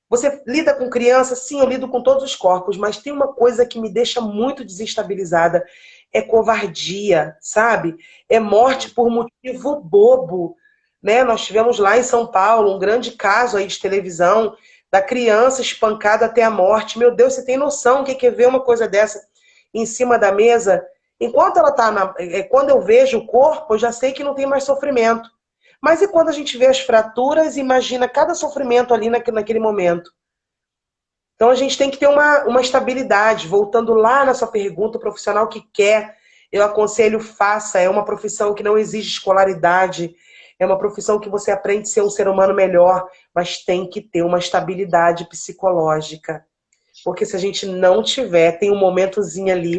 você lida com criança? Sim, eu lido com todos os corpos, mas tem uma coisa que me deixa muito desestabilizada, é covardia, sabe? É morte por motivo bobo, né? Nós tivemos lá em São Paulo um grande caso aí de televisão da criança espancada até a morte. Meu Deus, você tem noção o que é ver uma coisa dessa em cima da mesa? Enquanto ela tá quando eu vejo o corpo, eu já sei que não tem mais sofrimento. Mas e quando a gente vê as fraturas, imagina cada sofrimento ali naquele momento. Então a gente tem que ter uma estabilidade. Voltando lá na sua pergunta, o profissional que quer, eu aconselho, faça. É uma profissão que não exige escolaridade. É uma profissão que você aprende a ser um ser humano melhor, mas tem que ter uma estabilidade psicológica. Porque se a gente não tiver, tem um momentozinho ali.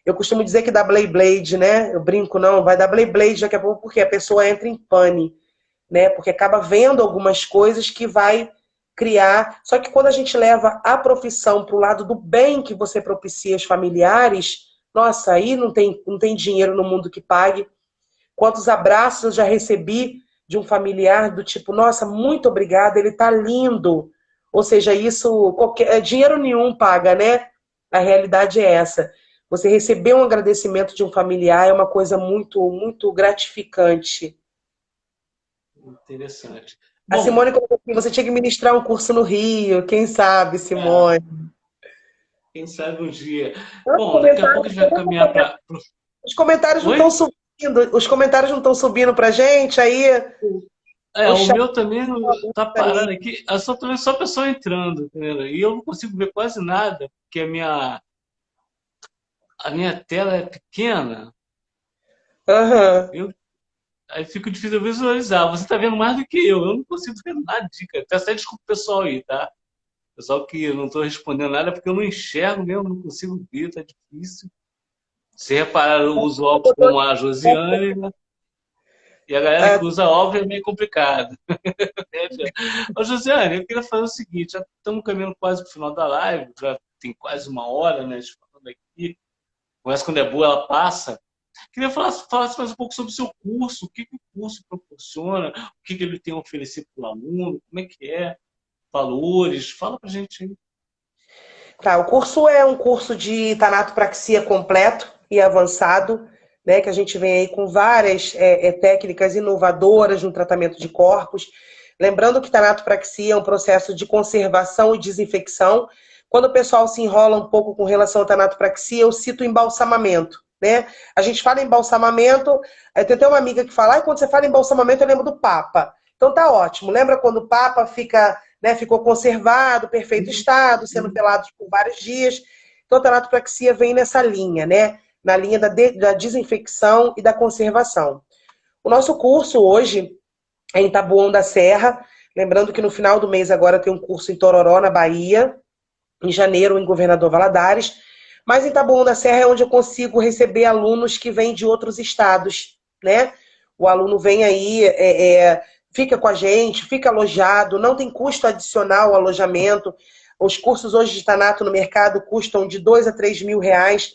Eu costumo dizer que dá Blade, né? Eu brinco, não, vai dar Blade daqui a pouco, porque a pessoa entra em pane, né? Porque acaba vendo algumas coisas que vai criar. Só que quando a gente leva a profissão para o lado do bem que você propicia aos familiares, nossa, aí não tem dinheiro no mundo que pague. Quantos abraços eu já recebi de um familiar do tipo, nossa, muito obrigada, ele tá lindo. Ou seja, isso dinheiro nenhum paga, né? A realidade é essa. Você receber um agradecimento de um familiar é uma coisa muito, muito gratificante. Interessante. A Bom, Simone colocou aqui, você tinha que ministrar um curso no Rio, quem sabe, Simone? quem sabe um dia. Os Bom, daqui a pouco a comentários, gente vai caminhar para... os comentários não estão Oi? subindo, os comentários não estão subindo pra gente, aí o O chat meu também tá ali. parado aqui. É só pessoa entrando, entendeu? E eu não consigo ver quase nada, porque a minha tela é pequena. Aham. Eu, aí fica difícil eu visualizar. Você está vendo mais do que eu não consigo ver nada, dica. Até desculpa o pessoal aí, tá? Pessoal que eu não estou respondendo nada porque eu não enxergo mesmo, não consigo ver, tá difícil. Se reparar, eu uso óculos como a Josiane, né? E a galera que usa óculos é meio complicado. Ô, Josiane, eu queria fazer o seguinte, já estamos caminhando quase para o final da live, já tem quase uma hora, né, de falando aqui. Conversa quando é boa, ela passa. Queria falasse mais um pouco sobre o seu curso, o que o curso proporciona, o que ele tem a oferecer para o aluno, como é que é, valores, fala para a gente aí. Tá, o curso é um curso de tanatopraxia completo e avançado. né, que a gente vem aí com várias técnicas inovadoras no tratamento de corpos. Lembrando que tanatopraxia é um processo de conservação e desinfecção. Quando o pessoal se enrola um pouco com relação à tanatopraxia, eu cito embalsamamento, né? A gente fala em embalsamamento, tem até uma amiga que fala, quando você fala em embalsamamento, eu lembro do Papa. Então tá ótimo. Lembra quando o Papa ficou conservado, perfeito estado, sendo velado por vários dias? Então a tanatopraxia vem nessa linha, né? Na linha da desinfecção e da conservação. O nosso curso hoje é em Taboão da Serra. Lembrando que no final do mês agora tem um curso em Tororó, na Bahia. Em janeiro, em Governador Valadares. Mas em Taboão da Serra é onde eu consigo receber alunos que vêm de outros estados, né? O aluno vem aí, fica com a gente, fica alojado, não tem custo adicional o alojamento. Os cursos hoje de Tanato no mercado custam de 2 a 3 mil reais.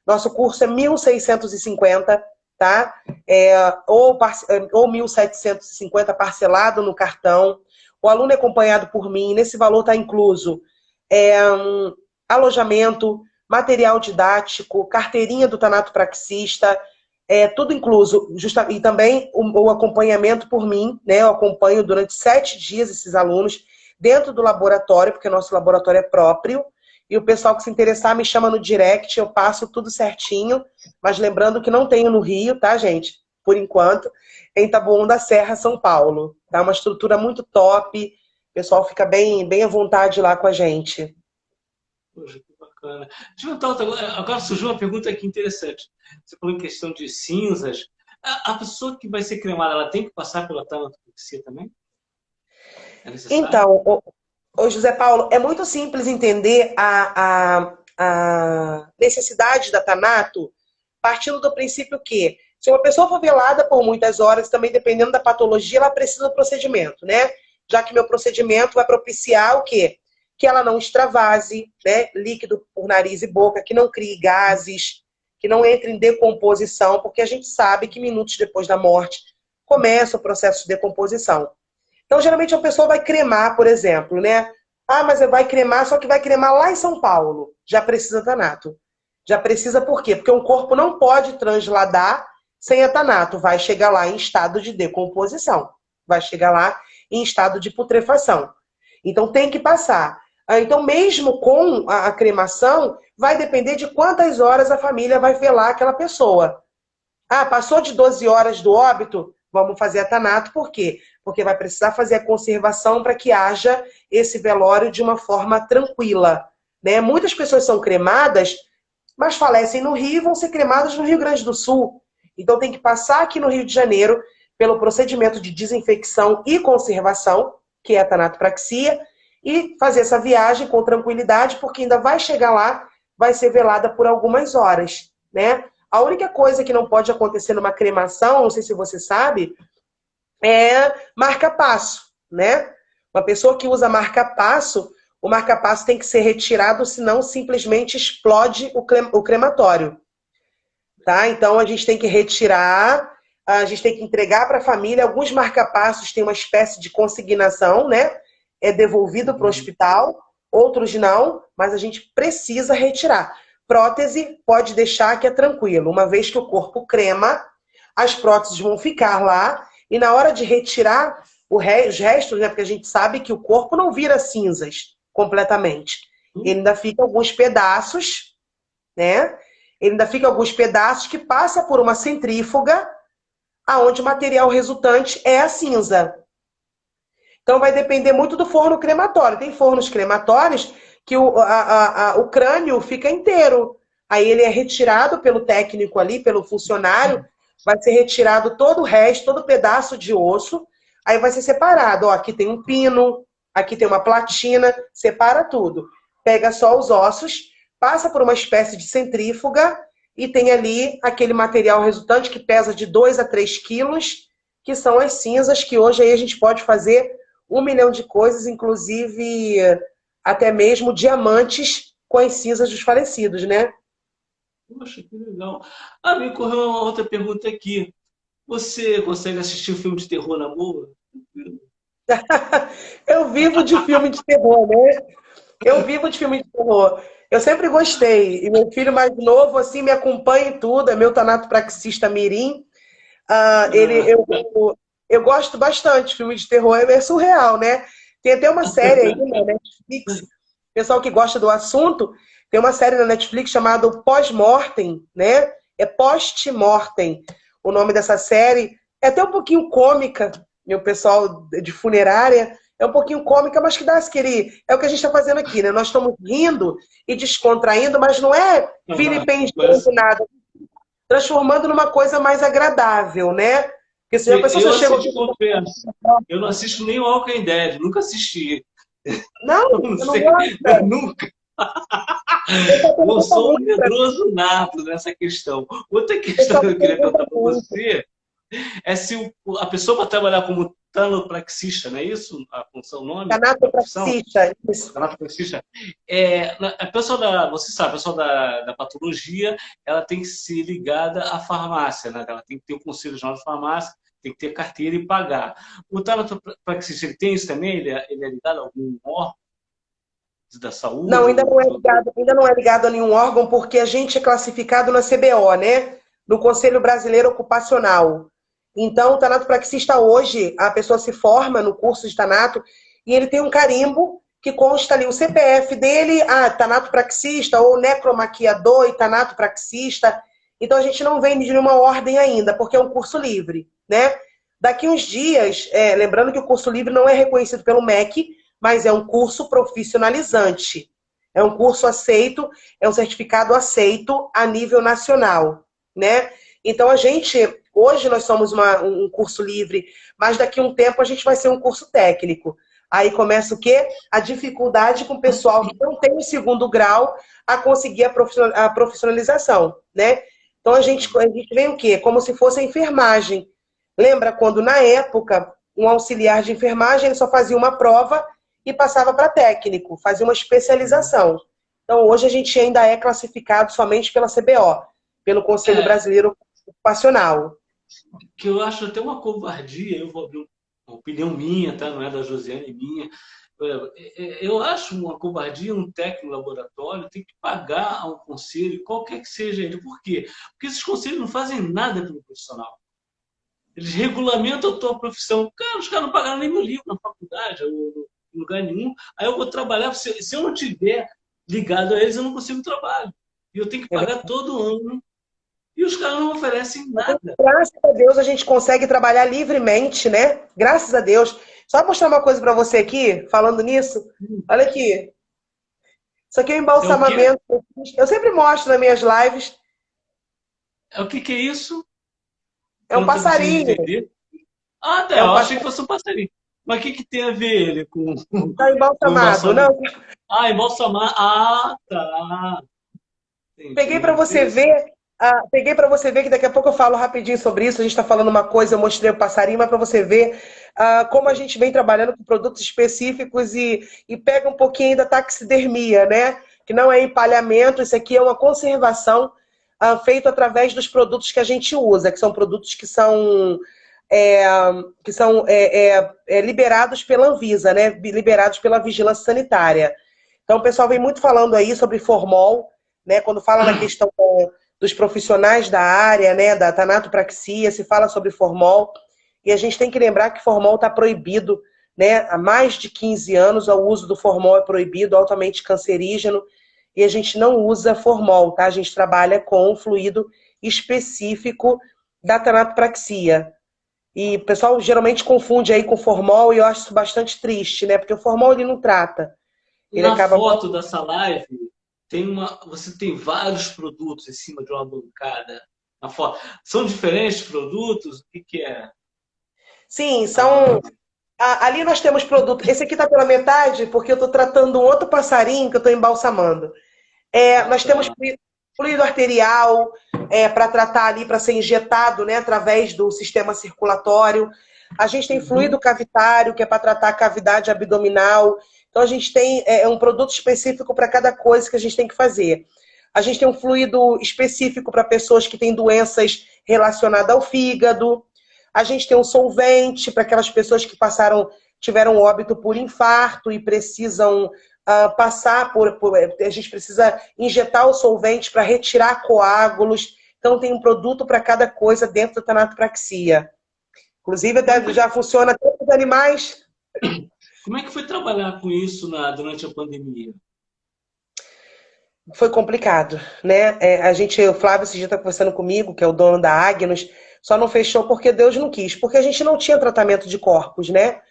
Nosso curso é 1.650, tá? Ou 1.750 parcelado no cartão. O aluno é acompanhado por mim. Nesse valor está incluso alojamento, material didático, carteirinha do tanatopraxista, tudo incluso. E também o acompanhamento por mim, né? Eu acompanho durante 7 dias esses alunos dentro do laboratório, porque o nosso laboratório é próprio. E o pessoal que se interessar me chama no direct, eu passo tudo certinho. Mas lembrando que não tenho no Rio, tá, gente? Por enquanto, em Taboão da Serra, São Paulo. Tá? Uma estrutura muito top. O pessoal fica bem, bem à vontade lá com a gente. Poxa, que bacana. Agora surgiu uma pergunta aqui interessante. Você falou em questão de cinzas. A pessoa que vai ser cremada, ela tem que passar pela tanatopraxia também? É necessário? Então, José Paulo, é muito simples entender a necessidade da Tanato partindo do princípio que, se uma pessoa for velada por muitas horas, também dependendo da patologia, ela precisa do procedimento, né? Já que meu procedimento vai propiciar o quê? Que ela não extravase, né, líquido por nariz e boca, que não crie gases, que não entre em decomposição, porque a gente sabe que minutos depois da morte começa o processo de decomposição. Então, geralmente, a pessoa vai cremar, por exemplo, né? Mas vai cremar, só que vai cremar lá em São Paulo. Já precisa tanato. Já precisa por quê? Porque um corpo não pode transladar sem a tanato. Vai chegar lá em estado de decomposição. Vai chegar lá em estado de putrefação. Então, tem que passar. Então, mesmo com a cremação, vai depender de quantas horas a família vai velar aquela pessoa. Passou de 12 horas do óbito, vamos fazer a tanato. Por quê? Porque vai precisar fazer a conservação para que haja esse velório de uma forma tranquila, né? Muitas pessoas são cremadas, mas falecem no Rio e vão ser cremadas no Rio Grande do Sul. Então tem que passar aqui no Rio de Janeiro pelo procedimento de desinfecção e conservação, que é a tanatopraxia, e fazer essa viagem com tranquilidade, porque ainda vai chegar lá, vai ser velada por algumas horas, né? A única coisa que não pode acontecer numa cremação, não sei se você sabe, é marca-passo, né? Uma pessoa que usa marca-passo, o marca-passo tem que ser retirado, senão simplesmente explode o crematório. Tá? Então a gente tem que retirar, a gente tem que entregar para a família. Alguns marca-passos têm uma espécie de consignação, né? É devolvido para o hospital, outros não, mas a gente precisa retirar. Prótese pode deixar que é tranquilo. Uma vez que o corpo crema, as próteses vão ficar lá e na hora de retirar os restos, né? Porque a gente sabe que o corpo não vira cinzas completamente. Ele ainda fica alguns pedaços, né? Ele ainda fica alguns pedaços que passa por uma centrífuga, aonde o material resultante é a cinza. Então vai depender muito do forno crematório. Tem fornos crematórios que o crânio fica inteiro. Aí ele é retirado pelo técnico ali, pelo funcionário, vai ser retirado todo o resto, todo pedaço de osso, aí vai ser separado. Ó, aqui tem um pino, aqui tem uma platina, separa tudo. Pega só os ossos, passa por uma espécie de centrífuga e tem ali aquele material resultante que pesa de 2 a 3 quilos, que são as cinzas, que hoje aí a gente pode fazer 1 milhão de coisas, inclusive até mesmo diamantes com as cinzas dos falecidos, né? Poxa, que legal. Me ocorreu uma outra pergunta aqui. Você consegue assistir filme de terror na boa? Eu vivo de filme de terror, né? Eu vivo de filme de terror. Eu sempre gostei. E meu filho mais novo, assim, me acompanha em tudo. É meu tanatopraxista mirim. Ah, eu gosto bastante de filme de terror. É surreal, né? Tem até uma série aí na Netflix. Pessoal que gosta do assunto, tem uma série na Netflix chamada Pós-Mortem, né? É Post-Mortem. O nome dessa série é até um pouquinho cômica, meu pessoal de funerária. É um pouquinho cômica, mas que dá aquele. É o que a gente está fazendo aqui, né? Nós estamos rindo e descontraindo, mas não é vilipendiando nada, transformando numa coisa mais agradável, né? Porque se a pessoa Eu, já chegou assim, aqui. te confesso, eu não assisto nem o Walking Dead, nunca assisti. Não, Eu não você não sei, gosta. eu nunca. O pessoal Eu pergunta sou um muito pra mim. medroso nato nessa questão. Outra O questão pessoal que eu queria pergunta perguntar para muito. você é se a pessoa para trabalhar como tanopraxista, não é isso? A função, o nome da profissão? Tanatopraxista, isso. Tanopraxista. A pessoa você sabe, a pessoa da patologia, ela tem que ser ligada à farmácia, né? Ela tem que ter o conselho de farmácia, tem que ter carteira e pagar. O tanopraxista, ele tem isso também? Ele é ligado a algum órgão da Não, saúde? Ou, ainda não é ligado a nenhum órgão, porque a gente é classificado na CBO, né? No Conselho Brasileiro Ocupacional. Então, o tanatopraxista hoje, a pessoa se forma no curso de tanato e ele tem um carimbo que consta ali o CPF dele, tanatopraxista ou necromaquiador e tanatopraxista. Então, a gente não vem de nenhuma ordem ainda, porque é um curso livre, né? Daqui uns dias, lembrando que o curso livre não é reconhecido pelo MEC, mas é um curso profissionalizante. É um curso aceito, é um certificado aceito a nível nacional, né? Então hoje nós somos um curso livre, mas daqui a um tempo a gente vai ser um curso técnico. Aí começa o quê? A dificuldade com o pessoal que não tem o segundo grau a conseguir a profissionalização, né? Então a gente vem o quê? Como se fosse a enfermagem. Lembra quando, na época, um auxiliar de enfermagem ele só fazia uma prova e passava para técnico, fazia uma especialização. Então, hoje a gente ainda é classificado somente pela CBO, pelo Conselho é, Brasileiro Ocupacional. que eu acho até uma covardia, eu vou abrir uma opinião minha, tá? Não é da Josiane, é minha. Eu acho uma covardia um técnico laboratório ter que pagar a um conselho, qualquer que seja ele. Por quê? Porque esses conselhos não fazem nada pelo profissional. Eles regulamentam a tua profissão. Cara, os caras não pagaram nem meu livro na faculdade, ou em lugar nenhum. Aí eu vou trabalhar, se eu não tiver ligado a eles, eu não consigo trabalho. E eu tenho que pagar todo ano. E os caras não oferecem nada. Graças a Deus a gente consegue trabalhar livremente, né? Graças a Deus. Só mostrar uma coisa para você aqui, falando nisso. Olha aqui. Isso aqui é um É o quê? embalsamamento. Eu sempre mostro nas minhas lives. É o que é isso? É Que eu um não estou conseguindo passarinho. entender. Ah, tá. É um Eu achei que passarinho fosse um passarinho. Mas o que tem a ver ele com, tá com embalsamado. embalsamento? Não, Ah, embalsamar. Ah, tá. peguei para Entendi. você ver. Peguei para você ver que daqui a pouco eu falo rapidinho sobre isso. A gente está falando uma coisa, eu mostrei o passarinho, mas para você ver como a gente vem trabalhando com produtos específicos e pega um pouquinho da taxidermia, né? Que não é empalhamento, isso aqui é uma conservação feita através dos produtos que a gente usa, que são produtos é, que são liberados pela Anvisa, né? Liberados pela Vigilância Sanitária. Então, o pessoal vem muito falando aí sobre formol, né? Quando fala na questão dos profissionais da área, né? Da tanatopraxia, se fala sobre formol. E a gente tem que lembrar que formol está proibido, né? Há mais de 15 anos o uso do formol é proibido, altamente cancerígeno. E a gente não usa formol, tá? A gente trabalha com um fluido específico da tanatopraxia. E o pessoal geralmente confunde aí com formol e eu acho isso bastante triste, né? Porque o formol ele não trata. Ele Na acaba. foto dessa live, você tem vários produtos em cima de uma bancada. Na foto. São diferentes produtos? O que é? Sim, são. Ali nós temos produto. Esse aqui tá pela metade, porque eu estou tratando um outro passarinho que eu estou embalsamando. Ah, Nós temos tá. fluido arterial para tratar ali, para ser injetado, né, através do sistema circulatório. A gente tem fluido Uhum. cavitário, que é para tratar a cavidade abdominal. Então, a gente tem um produto específico para cada coisa que a gente tem que fazer. A gente tem um fluido específico para pessoas que têm doenças relacionadas ao fígado. A gente tem um solvente para aquelas pessoas que tiveram óbito por infarto e precisam passar a gente precisa injetar o solvente para retirar coágulos. Então, tem um produto para cada coisa dentro da tanatopraxia. Inclusive, já funciona até para os animais. Como é que foi trabalhar com isso durante a pandemia? Foi complicado, né? O Flávio esse dia está conversando comigo, que é o dono da Agnus, só não fechou porque Deus não quis, porque a gente não tinha tratamento de corpos, né?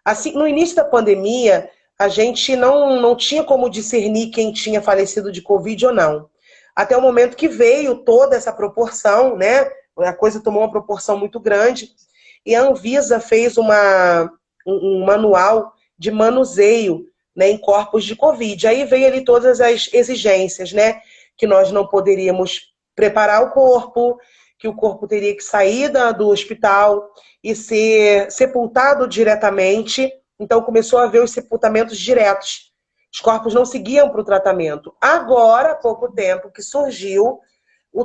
Assim, no início da pandemia, a gente não tinha como discernir quem tinha falecido de Covid ou não. Até o momento que veio toda essa proporção, né? A coisa tomou uma proporção muito grande, e a Anvisa fez um manual de manuseio, né, em corpos de Covid. Aí veio ali todas as exigências, né? Que nós não poderíamos preparar o corpo, que o corpo teria que sair do hospital e ser sepultado diretamente. Então começou a haver os sepultamentos diretos. Os corpos não seguiam para o tratamento. Agora, há pouco tempo que surgiu,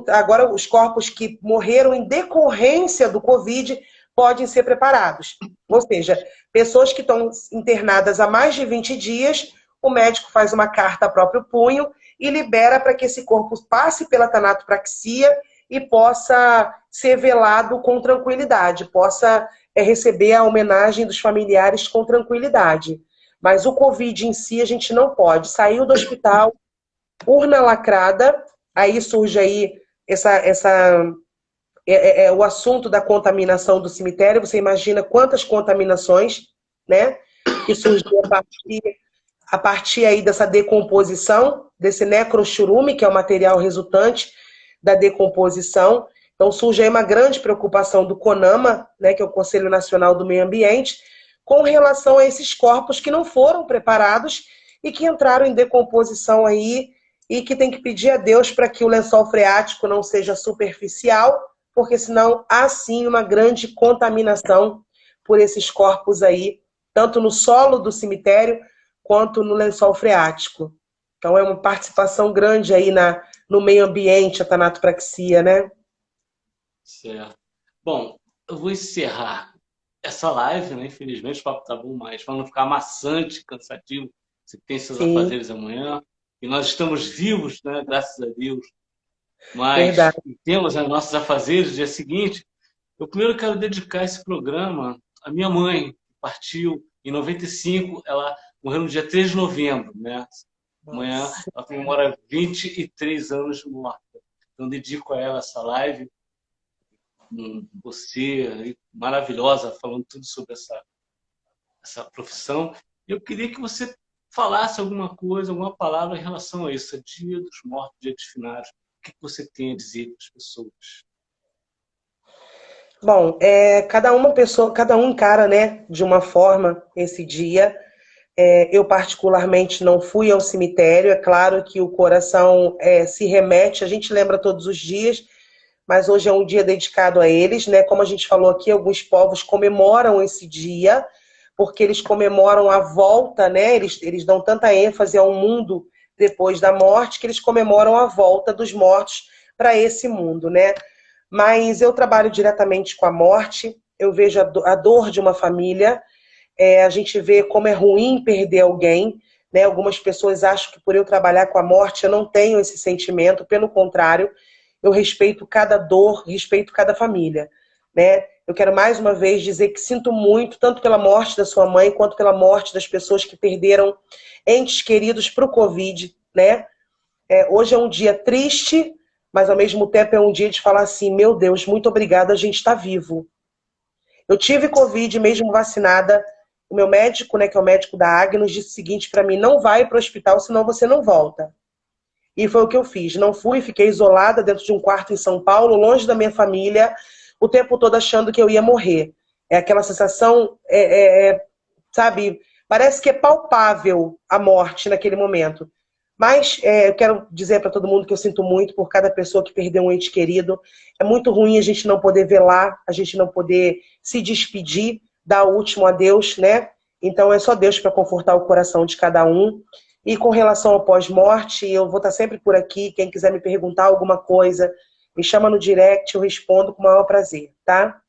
agora os corpos que morreram em decorrência do Covid podem ser preparados. Ou seja, pessoas que estão internadas há mais de 20 dias, o médico faz uma carta a próprio punho e libera para que esse corpo passe pela tanatopraxia e possa ser velado com tranquilidade, possa receber a homenagem dos familiares com tranquilidade. Mas o Covid em si a gente não pode. Saiu do hospital, urna lacrada, aí surge aí o assunto da contaminação do cemitério. Você imagina quantas contaminações, né, que surgiu a partir aí dessa decomposição, desse necrochurume, que é o material resultante da decomposição. Então surge aí uma grande preocupação do CONAMA, né, que é o Conselho Nacional do Meio Ambiente, com relação a esses corpos que não foram preparados e que entraram em decomposição aí, e que tem que pedir a Deus para que o lençol freático não seja superficial, porque senão há sim uma grande contaminação por esses corpos aí, tanto no solo do cemitério quanto no lençol freático. Então é uma participação grande aí no meio ambiente, a tanatopraxia, né? Certo. Bom, eu vou encerrar essa live, né? Infelizmente o papo tá bom, mas para não ficar maçante, cansativo, você tem seus Sim, afazeres amanhã, e nós estamos vivos, né? Graças a Deus, mas verdade. temos os nossos afazeres no dia seguinte. Eu primeiro quero dedicar esse programa à minha mãe, que partiu em 95, ela morreu no dia 3 de novembro, né? Amanhã Nossa. ela comemora 23 anos de morte. Então dedico a ela essa live, com você aí, maravilhosa, falando tudo sobre essa profissão. Eu queria que você falasse alguma coisa, alguma palavra em relação a isso, Dia dos Mortos, Dia dos Finados. O que você tem a dizer para as pessoas? Bom, cada um encara, né, de uma forma esse dia. Eu particularmente não fui ao cemitério. É claro que o coração se remete, a gente lembra todos os dias, mas hoje é um dia dedicado a eles, né? Como a gente falou aqui, alguns povos comemoram esse dia, porque eles comemoram a volta, né? Eles dão tanta ênfase ao mundo depois da morte, que eles comemoram a volta dos mortos para esse mundo, né? Mas eu trabalho diretamente com a morte, eu vejo a dor de uma família, a gente vê como é ruim perder alguém, né? Algumas pessoas acham que por eu trabalhar com a morte eu não tenho esse sentimento, pelo contrário, eu respeito cada dor, respeito cada família, né? Eu quero mais uma vez dizer que sinto muito, tanto pela morte da sua mãe, quanto pela morte das pessoas que perderam entes queridos para o Covid, né? Hoje é um dia triste, mas ao mesmo tempo é um dia de falar assim, meu Deus, muito obrigada, a gente está vivo. Eu tive Covid mesmo vacinada. O meu médico, né, que é o médico da Agnus, disse o seguinte para mim: não vai para o hospital, senão você não volta. E foi o que eu fiz. Não fui, fiquei isolada dentro de um quarto em São Paulo, longe da minha família, o tempo todo achando que eu ia morrer. É aquela sensação, sabe, parece que é palpável a morte naquele momento. Mas eu quero dizer para todo mundo que eu sinto muito por cada pessoa que perdeu um ente querido. É muito ruim a gente não poder velar, a gente não poder se despedir, dar o último adeus, né? Então é só Deus para confortar o coração de cada um. E com relação ao pós-morte, eu vou estar sempre por aqui. Quem quiser me perguntar alguma coisa, me chama no direct, eu respondo com o maior prazer, tá?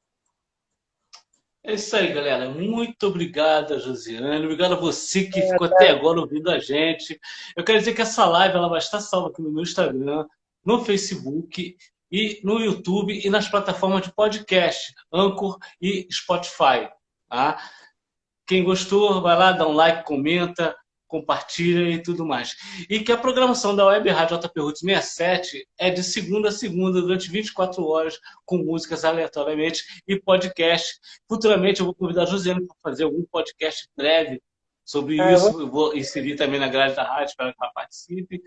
É isso aí, galera. Muito obrigado, Josiane. Obrigado a você que ficou até agora ouvindo a gente. Eu quero dizer que essa live ela vai estar salva aqui no meu Instagram, no Facebook e no YouTube e nas plataformas de podcast, Anchor e Spotify. Tá? Quem gostou, vai lá, dá um like, comenta, compartilha e tudo mais. E que a programação da Web Rádio JP Roots 67 é de segunda a segunda, durante 24 horas, com músicas aleatoriamente e podcast. Futuramente eu vou convidar a Josiane para fazer algum podcast breve sobre isso. Eu vou inserir também na grade da rádio para que ela participe.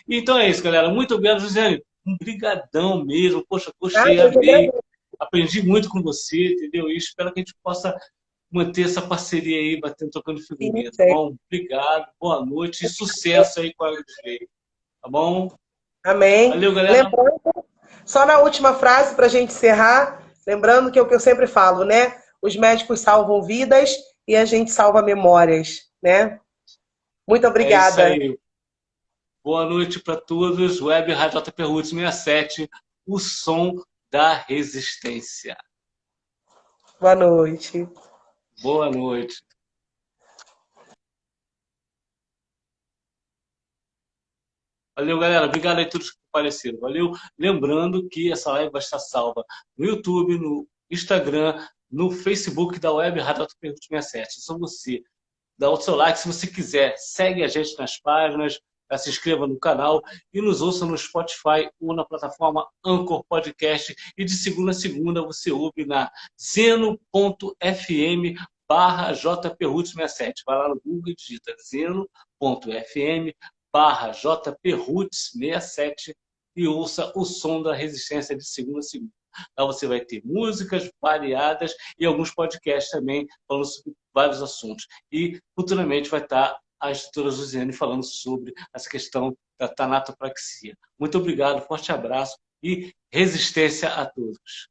E então é isso, galera. Muito obrigado, Josiane. Um brigadão mesmo. Poxa, gostei, amei. Aprendi muito com você, entendeu? E espero que a gente possa manter essa parceria aí, batendo, trocando figurinha, tá bom? Obrigado, boa noite e sucesso aí com a Legislei, tá bom? Amém. Valeu, galera. Lembrando, só na última frase para a gente encerrar, lembrando que é o que eu sempre falo, né? Os médicos salvam vidas e a gente salva memórias, né? Muito obrigada. É isso aí. Boa noite para todos. Web Rádio JP Roots 67, o som da resistência. Boa noite. Boa noite. Valeu, galera. Obrigado aí a todos que apareceram. Valeu. Lembrando que essa live vai estar salva no YouTube, no Instagram, no Facebook da Web Rádio JP Roots 67. É só você dá o seu like se você quiser. Segue a gente nas páginas, se inscreva no canal e nos ouça no Spotify ou na plataforma Anchor Podcast. E de segunda a segunda você ouve na zeno.fm/jproots67. Vai lá no Google e digita zeno.fm/jproots67 e ouça o som da resistência de segunda a segunda. Lá você vai ter músicas variadas e alguns podcasts também falando sobre vários assuntos. E futuramente vai estar a instrutora Josiane falando sobre essa questão da tanatopraxia. Muito obrigado, forte abraço e resistência a todos.